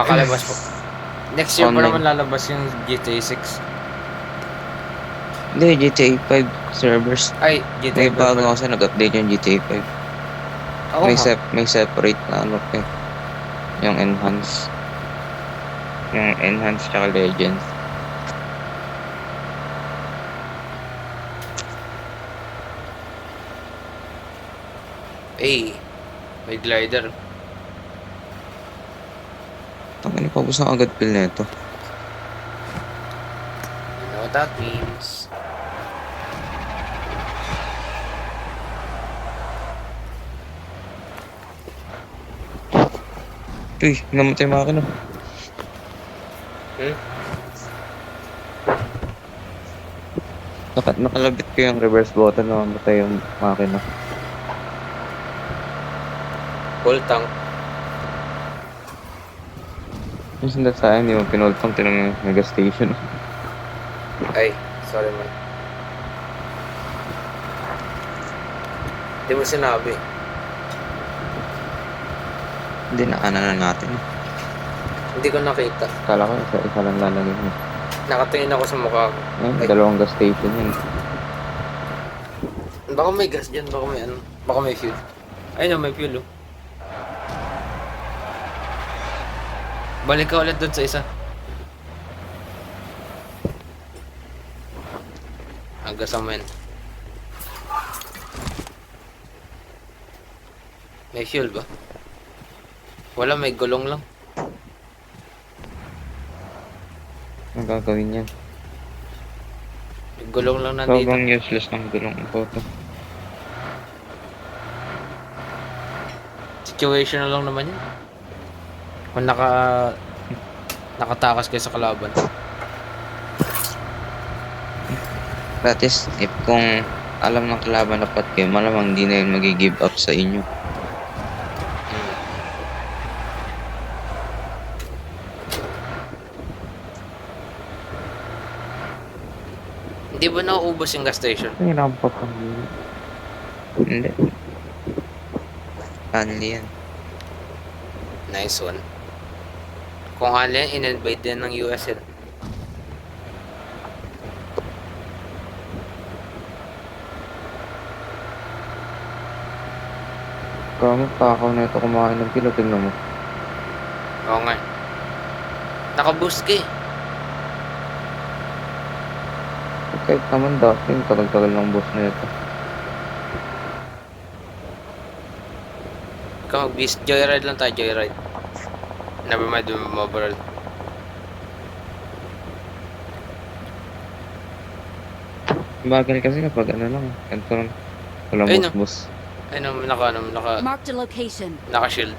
Kakalabas po. Next year pa Online. naman lalabas yung GTA 6. Hindi, GTA 5 servers. Ay, GTA May bago kasi nag-update yung GTA 5. Oo May, nga. may separate na ano pa eh. Yung enhance. Yung enhance tsaka legends. Ay, may glider. Tangin, paubos ang agad pill na ito. You know what that means. Uy, namatay yung makina. Hmm? Nakalabit ko yung reverse button na mamatay yung makina. Full tank. Yung sanda sa akin, yung pinultang tinang mega station. Ay, sorry man. Hindi mo sinabi. Hindi na natin. Hindi ko nakita. Kala ko isa lang lalagay mo. Nakatingin ako sa mukha ko. Ay, Ay. dalawang gas station yun. Baka may gas dyan, baka may ano. Baka may fuel. Ay no, may fuel oh. Balik ka ulit doon sa isa. Hanggang sa men. May fuel ba? Wala, may gulong lang. Ang gagawin yan? May gulong lang nandito. Sobrang useless ng gulong ito. Situational lang naman yun. Kung nakatakas kayo sa kalaban. That is, if kung alam ng kalaban na pat kayo, malamang hindi na yun mag-give up sa inyo. Hindi ba nauubos yung gas station? Ay, rampa pa. Hindi. Only yan. Nice one. Kung alin, in-invade din ng US yun. Kamot takaw na ito kumain ng pilo. Tingnan mo. Oo nga. Naka-boost ka eh. Kahit naman dati, yung tagal-tagal ng boss na ito. Ikaw mag-beast. Joyride lang tayo, joyride. Never mind, mabaral. Bagal kasi kapag ano lang, ganito lang. Walang Ayun, boss-boss. Marked a location. Naka-shield.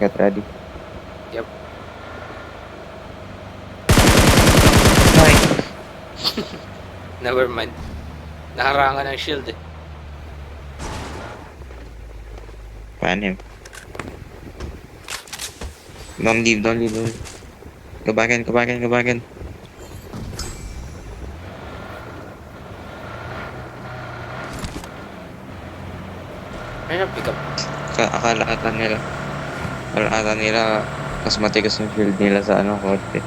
Get ready. Yep. Ay! Never mind. Naharangan ng shield eh. Paano yun? Don't leave. Go back in. Ayun, pick up. Akala nila mas matigas yung shield nila sa ano, korte.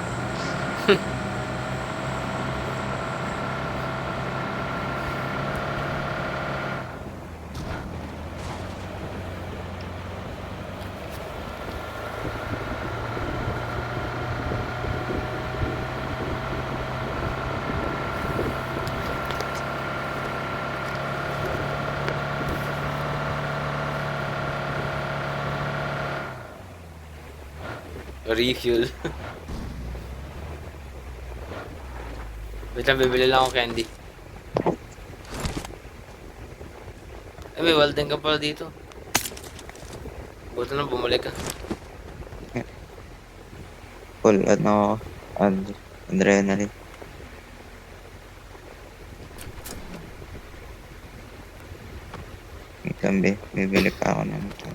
Refuel. Wait lang, bibili lang ako candy. Ay, may welding ka pala dito. Buto na bumalik ka. Full, adrenaline. Kambi, bibili pa ako ng ito.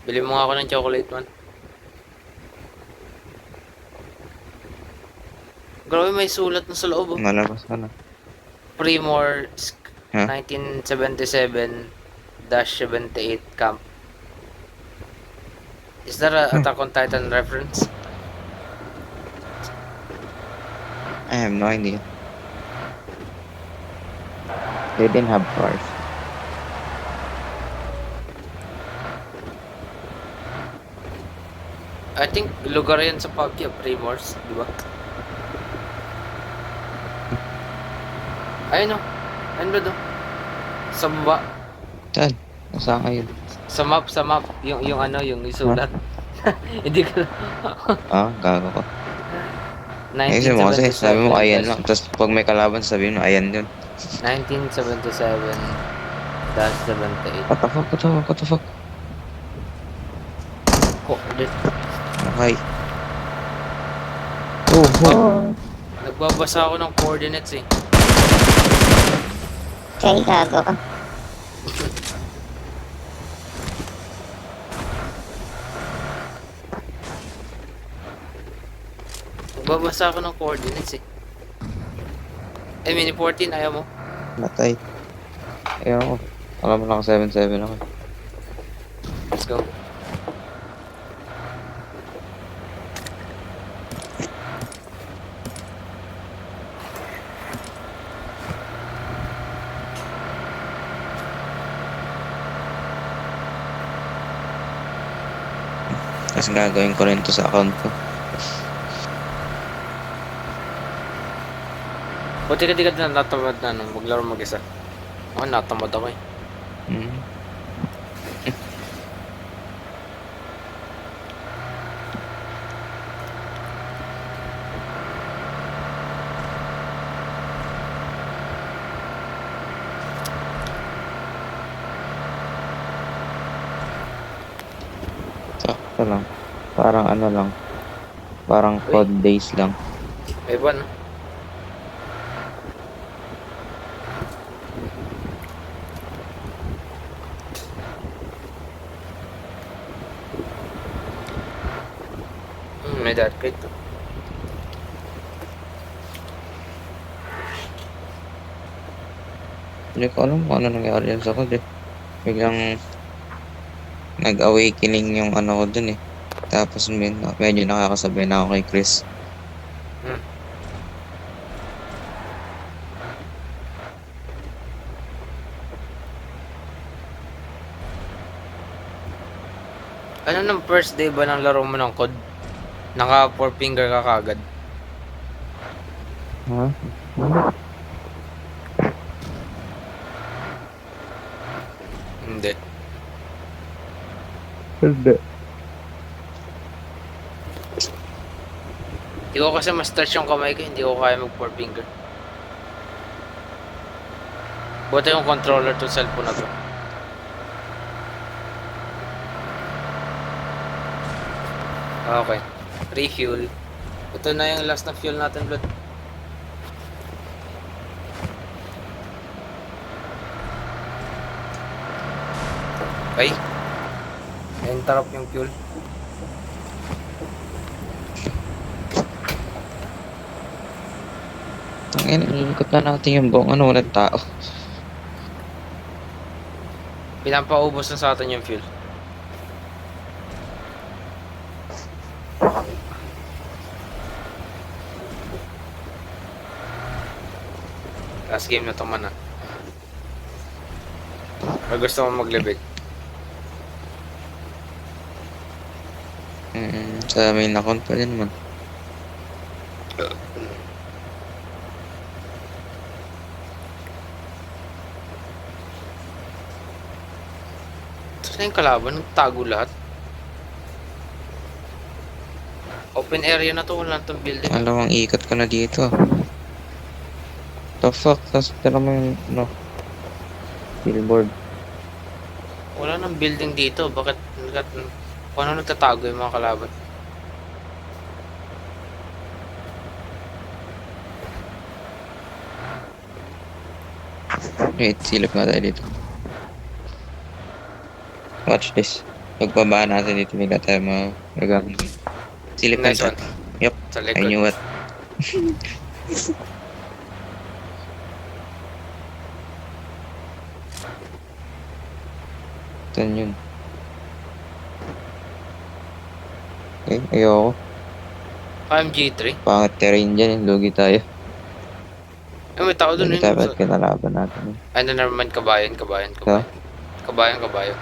Bili mo nga ako ng chocolate man. Grabe, may sulat na sa loob. Oh. Malabas ka na. Primorsk Huh? 1977-78 camp. Is that a Attack on Titan reference? I have no idea. They didn't have cars. I think lugar yan sa PUBG, Primorsk, di ba? Ayun o. Ayun ba doon? Sa baba. Saan? Nasaan kayo? Sa map. Yung isulat. Hindi ko Gago ko. Kasi mo kasi, sabi mo ayan lang. Tapos pag may kalaban, sabihin mo ayan yun. 1977-78. What the fuck? Okay. Nagbabasa ako ng coordinates eh. Kaya gago ka. Nagbabasa ako ng coordinates eh. Mini 14, ayaw mo? Matay. Ayaw ko. Alam mo naka 7-7 ako. Let's go. Kasi gagawin ko rin to sa account ko. Buti ka di ka na natamad na maglaro mag-isa. Ako natamad ako eh. Sakto lang. Parang ano lang. Parang code days lang. May buwan. May dark kite to. Hindi ko alam kung ano nangyari yan sa code eh. Biglang nag-awakening yung ano ko dun eh. Tapos medyo nakakasabay na ako kay Chris. Ano nung first day ba ng laro mo ng COD? Naka 4 finger ka kagad. Ha? Hindi. Hindi. Hindi ko kasi ma-stretch yung kamay ko, hindi ko kaya mag 4 finger. Buti yung controller to cellphone na to. Okay. Refuel. Ito na yung last na fuel natin, Blood. Ay. Na-interrupt yung fuel. Ikot na natin yung buong ano, walang tao. Pinapaubos na sa atin yung fuel. Last game na to man, Or gusto mo maglibig? Sa main account pa din man. Saan yung kalaban? Nagtago lahat. Open area na to, wala na tong building. Alam ang ikot ko na dito. The fuck? Tapos tira mo yung, ano, billboard. Wala nang building dito. Bakit? Paano nagtatago yung mga kalaban? Wait, silip nga tayo dito. Watch this. Pagbaba natin dito, may tayo magagamit. Silip Nice ka one. Yup, Sa I likod. knew it. Saan yun? Okay, ayoko. KMG3. Pangit terrain dyan, lugi tayo. Eh, may tao dun Lugi tayo, ba't kinalaban natin? Ano naman, kabayan. Ha? Kabayan.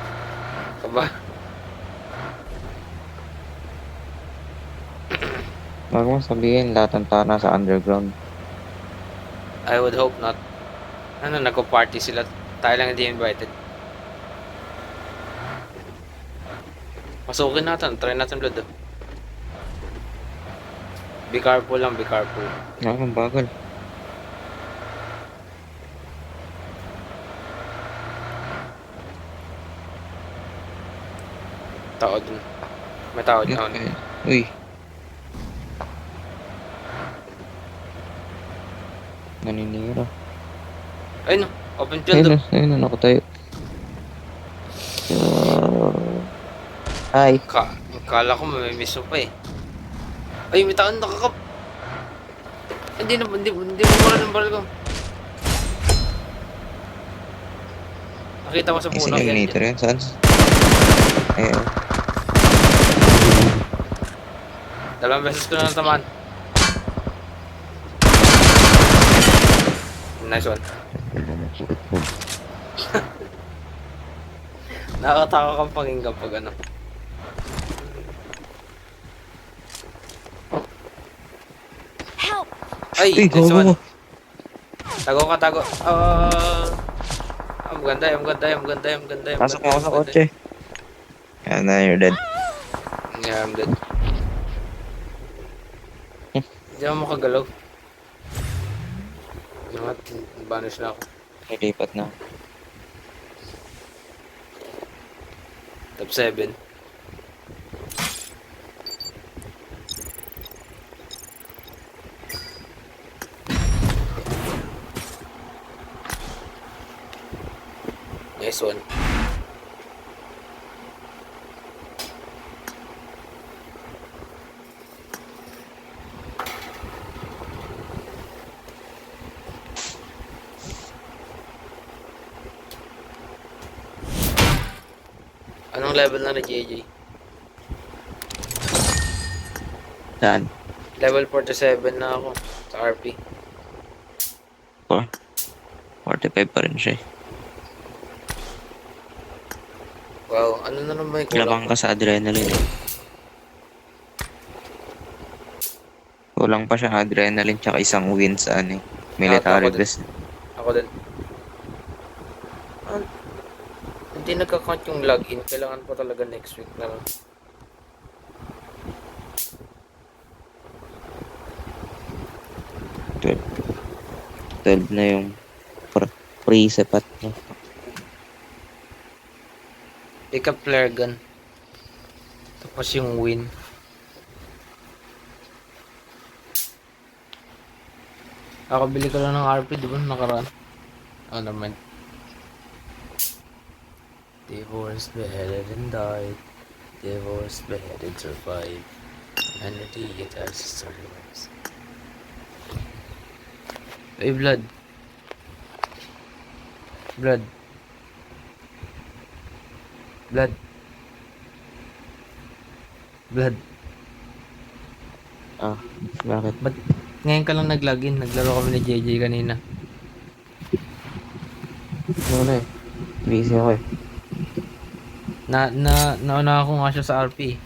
Huwag mong sabihin, lahat ng tao nasa underground. I would hope not. Ano, nagko-party sila. Tayo lang hindi invited. Masukin natin. Try natin, Blood. Be careful lang, be careful. Ang bagal. Tao dun. May tao dun. Okay. Uy. Naninira. Ay no, open field. Ayun na, ako tayo. Hi. Kala ko may miss mo pa eh. Ay, may tao nakakap. Hindi mo wala ng baril ko. Nakita ko sa puno. Incinerator yan, saan? Ayun. Dalawang beses ko na natamaan. Nice one. Nakakataka kang pakinggan pag ano. Help! Ay, Uy, nice go. one. Tago. Ang ganda. Pasok mo ako sa kotse. Yan na, you're dead. Yeah, I'm dead. Hindi ako makagalaw. Namat, banish na ako. Nilipat na. Top 7. Nice one. Anong level na JJ? Saan? Level 47 na ako sa RP. 45 pa rin siya eh. Wow, ano na naman yung Labang kulang? ka sa adrenaline eh. Kulang pa siya adrenaline tsaka isang win sa ano eh. Military Ako din. best. Ako din. Ah, hindi nagka-count yung login. Kailangan pa talaga next week na lang. Twelve. 12 na yung free sapat mo. Pick up flare gun. Tapos yung win. Ako bili ko lang ng RP, di ba? Nakaraan. Oh, naman. Divorced, beheaded, and died. Divorced, beheaded, survived. And the guitar's story was. Hey, blood. Blood. Blood. Blood. Ah, bakit? Ba't ngayon ka lang nag-login? Naglaro kami ni JJ kanina. Wala eh. Busy ako eh. Nauna ako nga siya sa RP.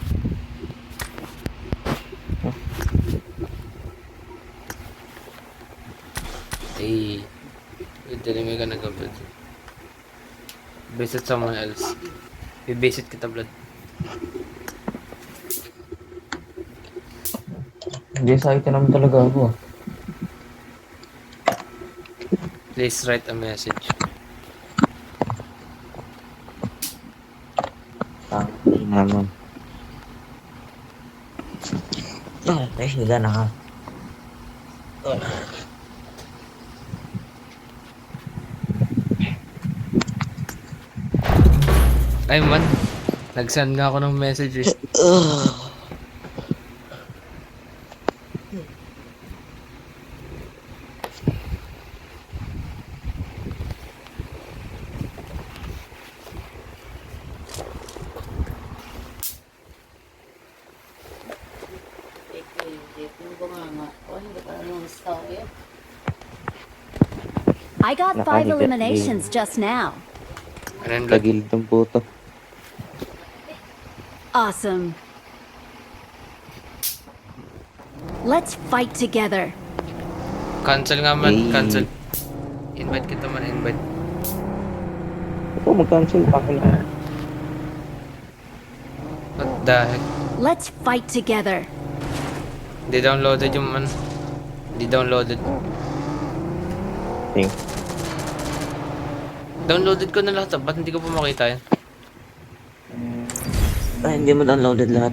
Hey, dili may ka nag-upload. Visit someone else. I-visit kita, blood. Hindi, sa akin naman talaga ako. Please write a message. Ah, hindi naman. Higa na ka. Ay man, nag-send nga ako ng message eh. I got 5 Nakahiga. eliminations just now. Ano yun, blood? Tagilid ng puto. Awesome. Let's fight together. Cancel nga man, Hey. cancel. Invite kita man, invite. Ito, mag-cancel pa ka na. What the heck? Let's fight together. Hindi downloaded yung man. Hindi downloaded. Think. Downloaded ko na lahat. Ba't hindi ko pa makita yan? Ay, hindi mo downloaded lahat.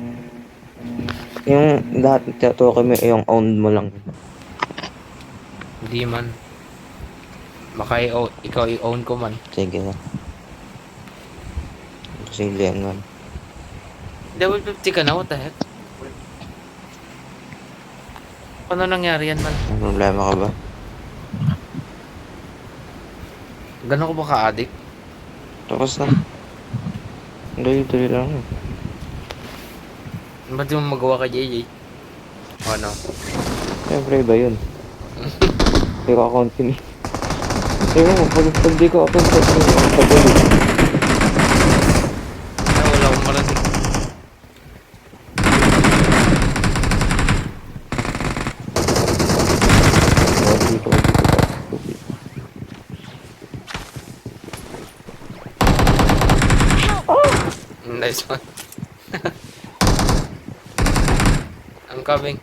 Yung lahat tatuwa kami, yung owned mo lang. Hindi man. Baka ikaw i-own ko man. Sige na. Sige yan man. Level 50 ka na, what the heck? Paano nangyari yan man? May problema ka ba? Ganon ko ba ka-addict? Tapos na. Dali-dali lang. Ba't di mo magawa kay JJ? Ano? Siyempre ba yun? Hindi ko continue. Pero pag di ko continue, pag-ulit. Ay, wala akong marinig. Dito. Nice one. I'm coming.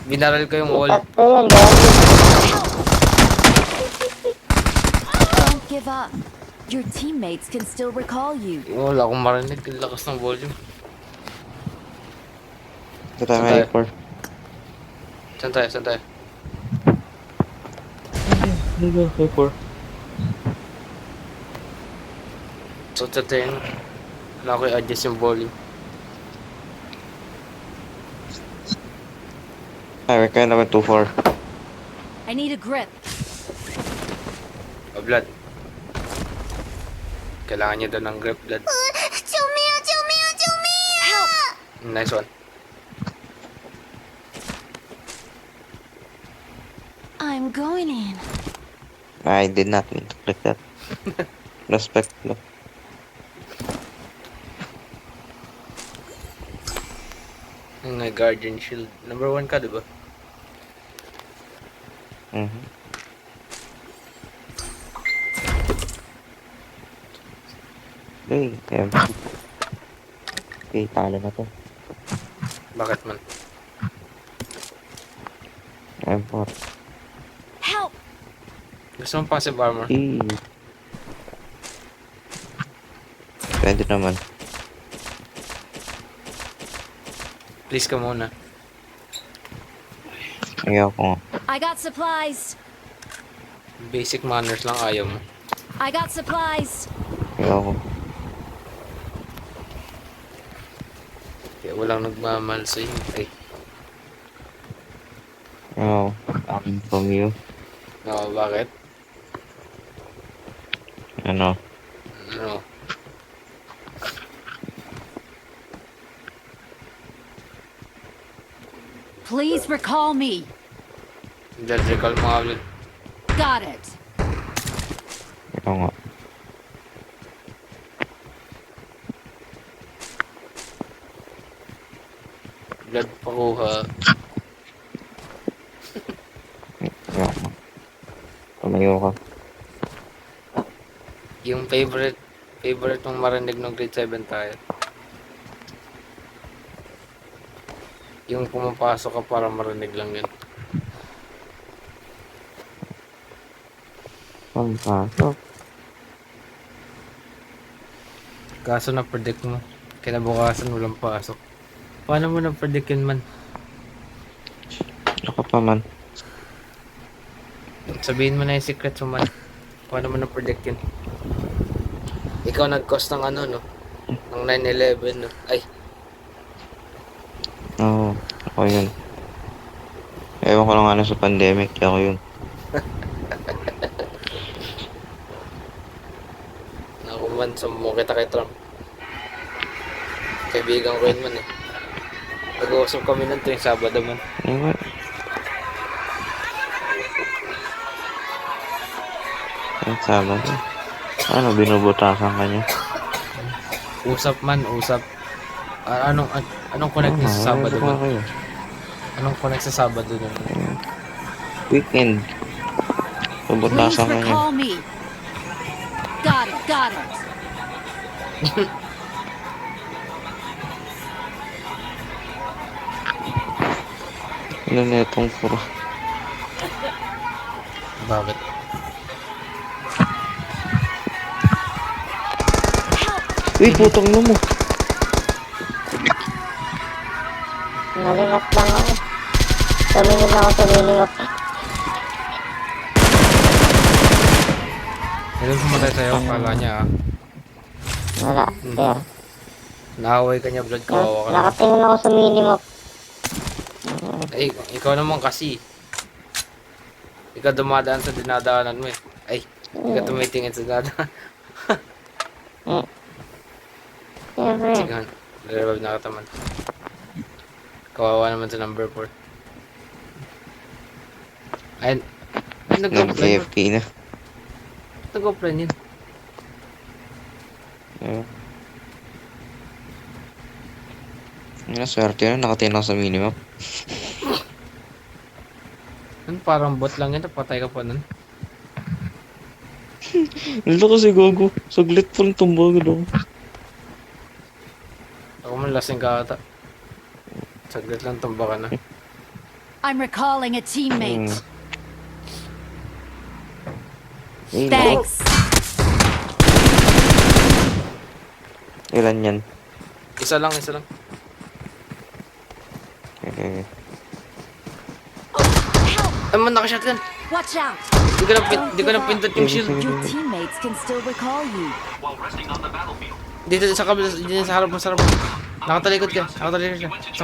Binaral ko yung wall. Don't give up. Your teammates can still recall you. Wala akong marinig. Ang lakas ng volume. Ito tayo Saan tayo? may 4. Saan tayo? Saan tayo? Dito, may 4. So, tayo. Wala ko i-adjust yung volume. Ay, may kaya naman 2-4. I need a grip. Oh, blood. Kailangan niya doon ng grip, blood. Nice one. I'm going in. I did not mean to click that. Respect lang. Yung Guardian Shield. Number 1 ka, diba? Mhm. Hey, okay, talo na to. Bakit man? M4. Help! Gusto mo passive armor? Hey. Pwede naman. Please ka muna. Ayaw ko nga. I got supplies. Basic manners lang ayaw mo. I got supplies. Ayaw ko. Kaya walang nagmamahal sa'yo. Ay, Ayaw. I'm from you. no, bakit? Ano? Ano? Please recall me. Blood recall mo nga ulit. Got it. Ayaw nga. Blood pakuha. Ayaw nga. Tumayo ka. Yung favorite mong marinig ng grade 7 tayo. Yung pumapasok ka para marinig lang yun. Pampasok. Kaso na-predict mo. Kinabukasan walang pasok. Paano mo na-predict yun man? Ako pa man. Sabihin mo na yung secret mo man. Paano mo na-predict yun? Ikaw nag-cause ng ano, no? Ng 9/11, no? Ay, Oo. Ako yun. Ewan ko lang ano sa pandemic. Ako yun. nakuman sa mo kita kay Trump. Kaibigan ko yun man eh. Nag-uusap kami nun tuwing Sabado man. Ano ba? Ang Sabado. Ano, binubutasan ka niya? Usap man, usap. Anong connect niya sa Sabado man? Kayo. Anong connect sa Sabado nun? Weekend. Please Bubutasan ka niya. recall me. Got it. Got it. Ano na itong puro? Bakit? Uy, putong na mo. Nalingat lang ako. Tumingin ako sa lilingat. Meron pumatay sa'yo, kala niya ah. Wala, sir. Naaway ka niya, blood, kawawa ka naman. Nakatingin ako sa minimap. Ay, ikaw naman kasi. Ikaw dumadaan sa dinadaanan mo eh. Ay, ikaw tumitingin sa dinadaanan. Siyempre. Sige, revive na kataman. Kawawa naman sa number 4. Ay, nag-offline. Nag-AFK na. Nag-offline yun. Ayun. Ano, swerte na. Nakatingin ako sa minimap. Ano, parang bot lang yun. Patay ka pa nun. Nila kasi gago. Saglit pa lang tumbagod ako. Ako man lasing ka ata. Saglit lang tumba ka na. I'm recalling a teammate. Ay, Thanks. ilan yan? Isa lang. Okay. Ay man, naka-shotgun. Watch out. Di ko na pindot yung shield. Your teammates can still recall you. Dito sa kabila, dito sa harap mo. Nakatalikod siya. Sa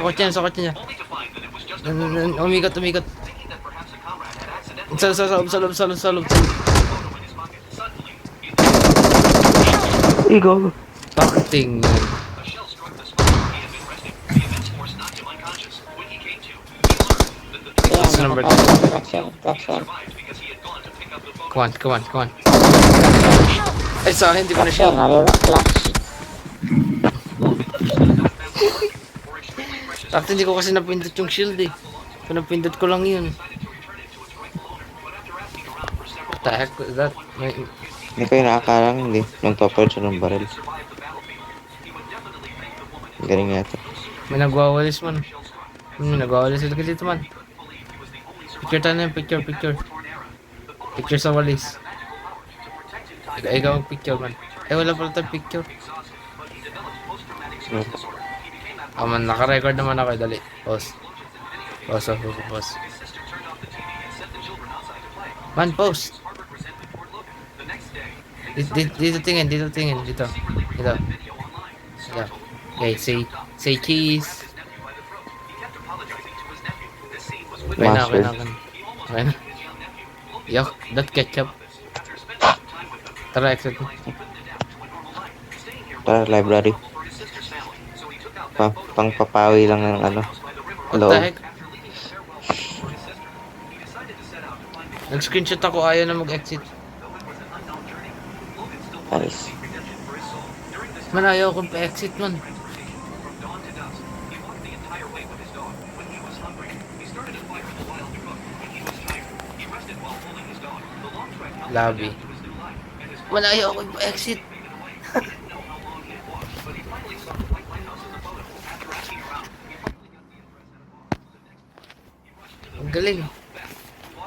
kotse niya. Umikat. Sa loob. Ay, gago. Takting yan. Yan, Number nakatayo. Flash yan. Come on. Ay, sa akin, hindi ko na Flash siya. yan, narinig flash. Sakto, hindi ko kasi napindot yung shield eh. Kung napindot ko lang yun. What the heck was that? Hindi kayo nakakalang hindi. Nagpapalit siya ng barrel. Galing yata. May nagwawalis man. May nagwawalis sila dito man. Picture tayo na yung picture. Picture sa walis. Ikaw ang picture man. Ay, wala pala tayong picture. Man, naka-record naman ako. Dali. Pause. Man, post. Dito tingin. Dito. Okay, say cheese. Okay na. Yuck, that ketchup. Tara, exit. Tara, library. Pangpapawi lang ng ano. What Loob. the heck? Nag-screenshot ako, ayaw na mag-exit. Nice. Man, ayaw kong pa-exit man. Lobby. Man, ayaw kong pa-exit. Ang galing.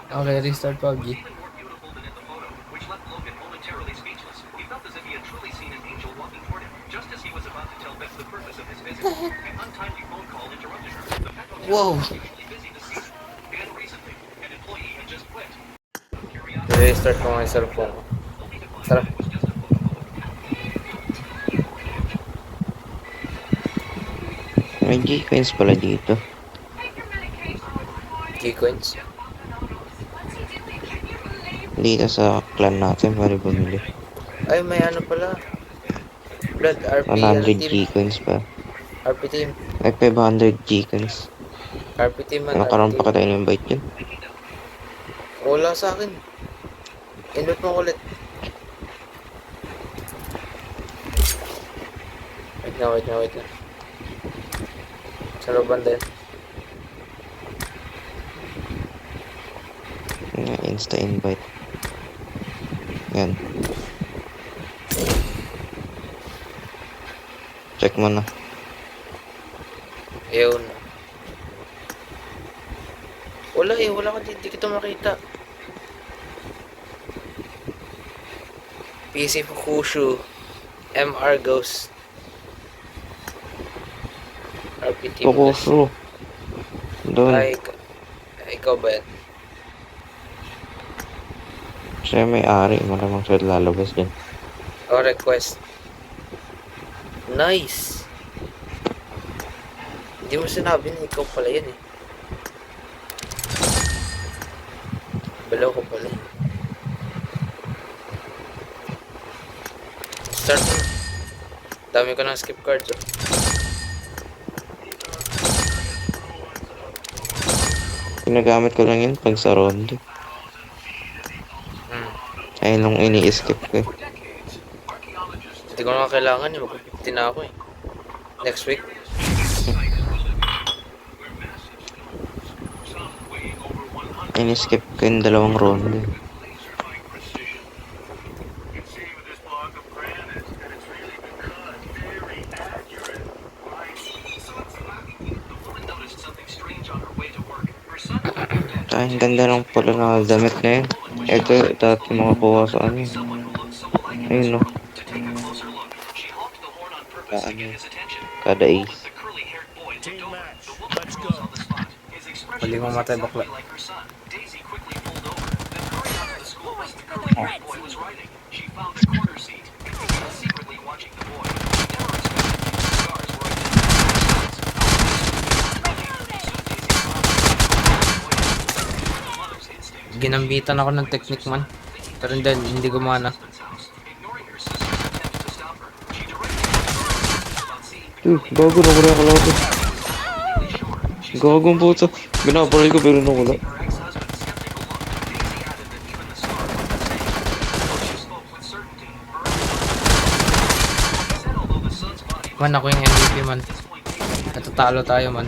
Okay, restart PUBG. Wow! Restart ko nga yung cellphone ko. Tara. May G-coins pala dito. G-coins. Dito sa clan natin, pwede bumili. Ay, may ano pala. Blood, RP, 100 team. G-coins pa. RP team. Ay, 500 G-coins. RP team man. Nakaroon RP pa team. ka tayo invite yun. Wala sa akin. Invite mo ulit. Wait na. Sa looban din. Insta invite. Yan. Check mo na. Ayun. Wala ka di kita makita. PC Fukushu. MR Ghost. RPT. Pukusro. Doon. Ay, ikaw ba yan? Siya may ari. Malamang siya lalabas dyan. O, request. Nice! Hindi mo sinabi na ikaw pala yan eh. Balaw ko pala. Start mo. Dami ko ng skip cards oh. Ginagamit ko lang yun pag sa rondo. Ayun nung ini-skip ko eh. Hindi ko na kailangan eh. Mag-50 na ako eh. Next week. Ini-skip ko yung 2 rondo. Ay, ang ganda ng pala na damit na yun. Ito, dati makakuha sa ano. Ayun no. Kada ace. Pali mo matay bakla. Ginambitan ako ng technique man. Pero hindi gumana. Gago na wala ka lang ito. Gagong puto. Binabaril ko pero nawala. Man, ako yung MVP man. Natatalo tayo man.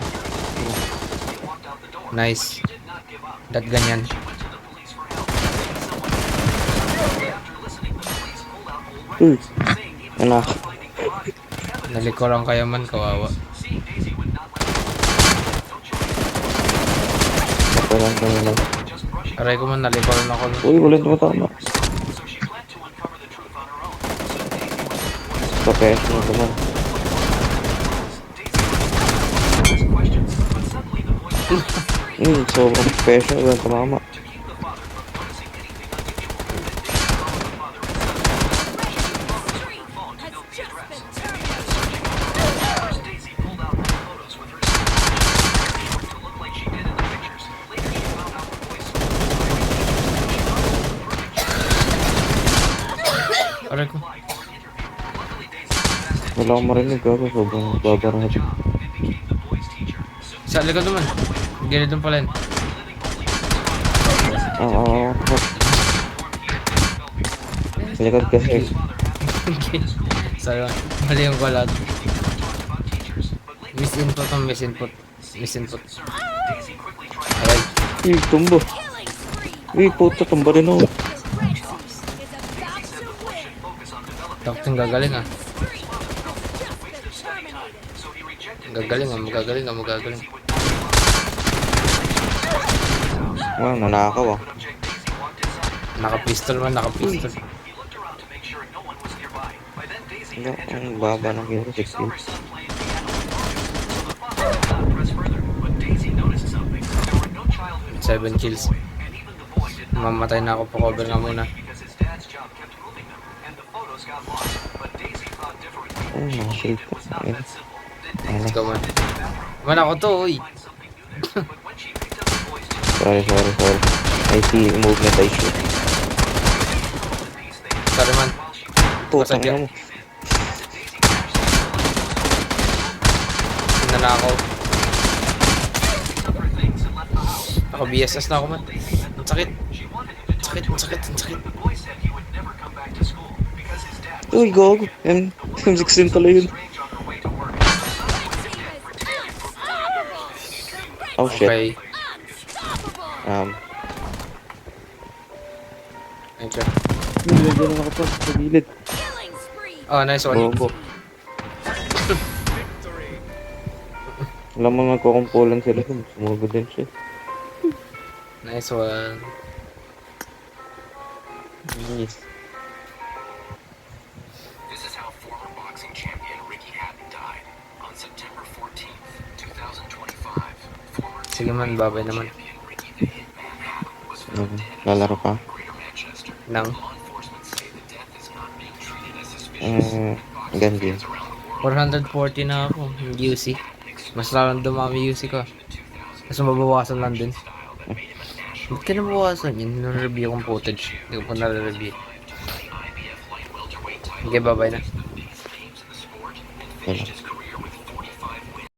Nice. Dat ganyan. Anak. Nalikuran kayo man, kawawa. Napalan ka na lang. Aray ko man, nalikuran ako. Uy, walang tumatama. Professional naman. Sobrang professional. Walang tumama. Aray ko. Wala akong marinig ako. Sobrang babarahat. Sa likod naman. Gilid doon pala yun. Oo. Likod kasi. Sorry man. Mali yung balat. Misinput ang misinput. Misinput. Aray. Uy, tumbo. Uy, puto. Tumba rin ako. Tapos gagaling ah. Gagaling ah, magagaling ah, magagaling. Wow, nanakaw ah. Naka-pistol man, naka-pistol. Ang baba ng hero 16. Seven kills. Mamatay na ako, pa-cover nga muna. Oh, nakasave ko. Let's go man. Man ako to, uy. Sorry. I see movement I shoot. Sorry man. Putang ina mo. Nanakaw. Ako BSS na ako man. Ang sakit. Ang sakit. Uy, gogo. M16 pala yun. Oh shit. Okay. Thank you. Nilagyan ako pa sa gilid. Oh, nice one. Bobo. Alam mo nagkukumpulan sila. Sumugod din siya. Nice one. Nice. This is how former boxing champion Ricky Hatton died on September 14th, 2025. Former Sige man, babay naman. champion Ricky the Hitman Hatton was found dead Lalaro pa? in Greater Manchester. Nang Law enforcement say the death is not being treated as suspicious. Gandhi. Around the world, 440 na ako. Yung UC. Mas lalong dumami UC ko. Mas mababawasan lang din. Ba't ka nabawasan yun? Nare-review kong footage. Hindi ko pa nare-review. Okay, bye-bye na. Wala.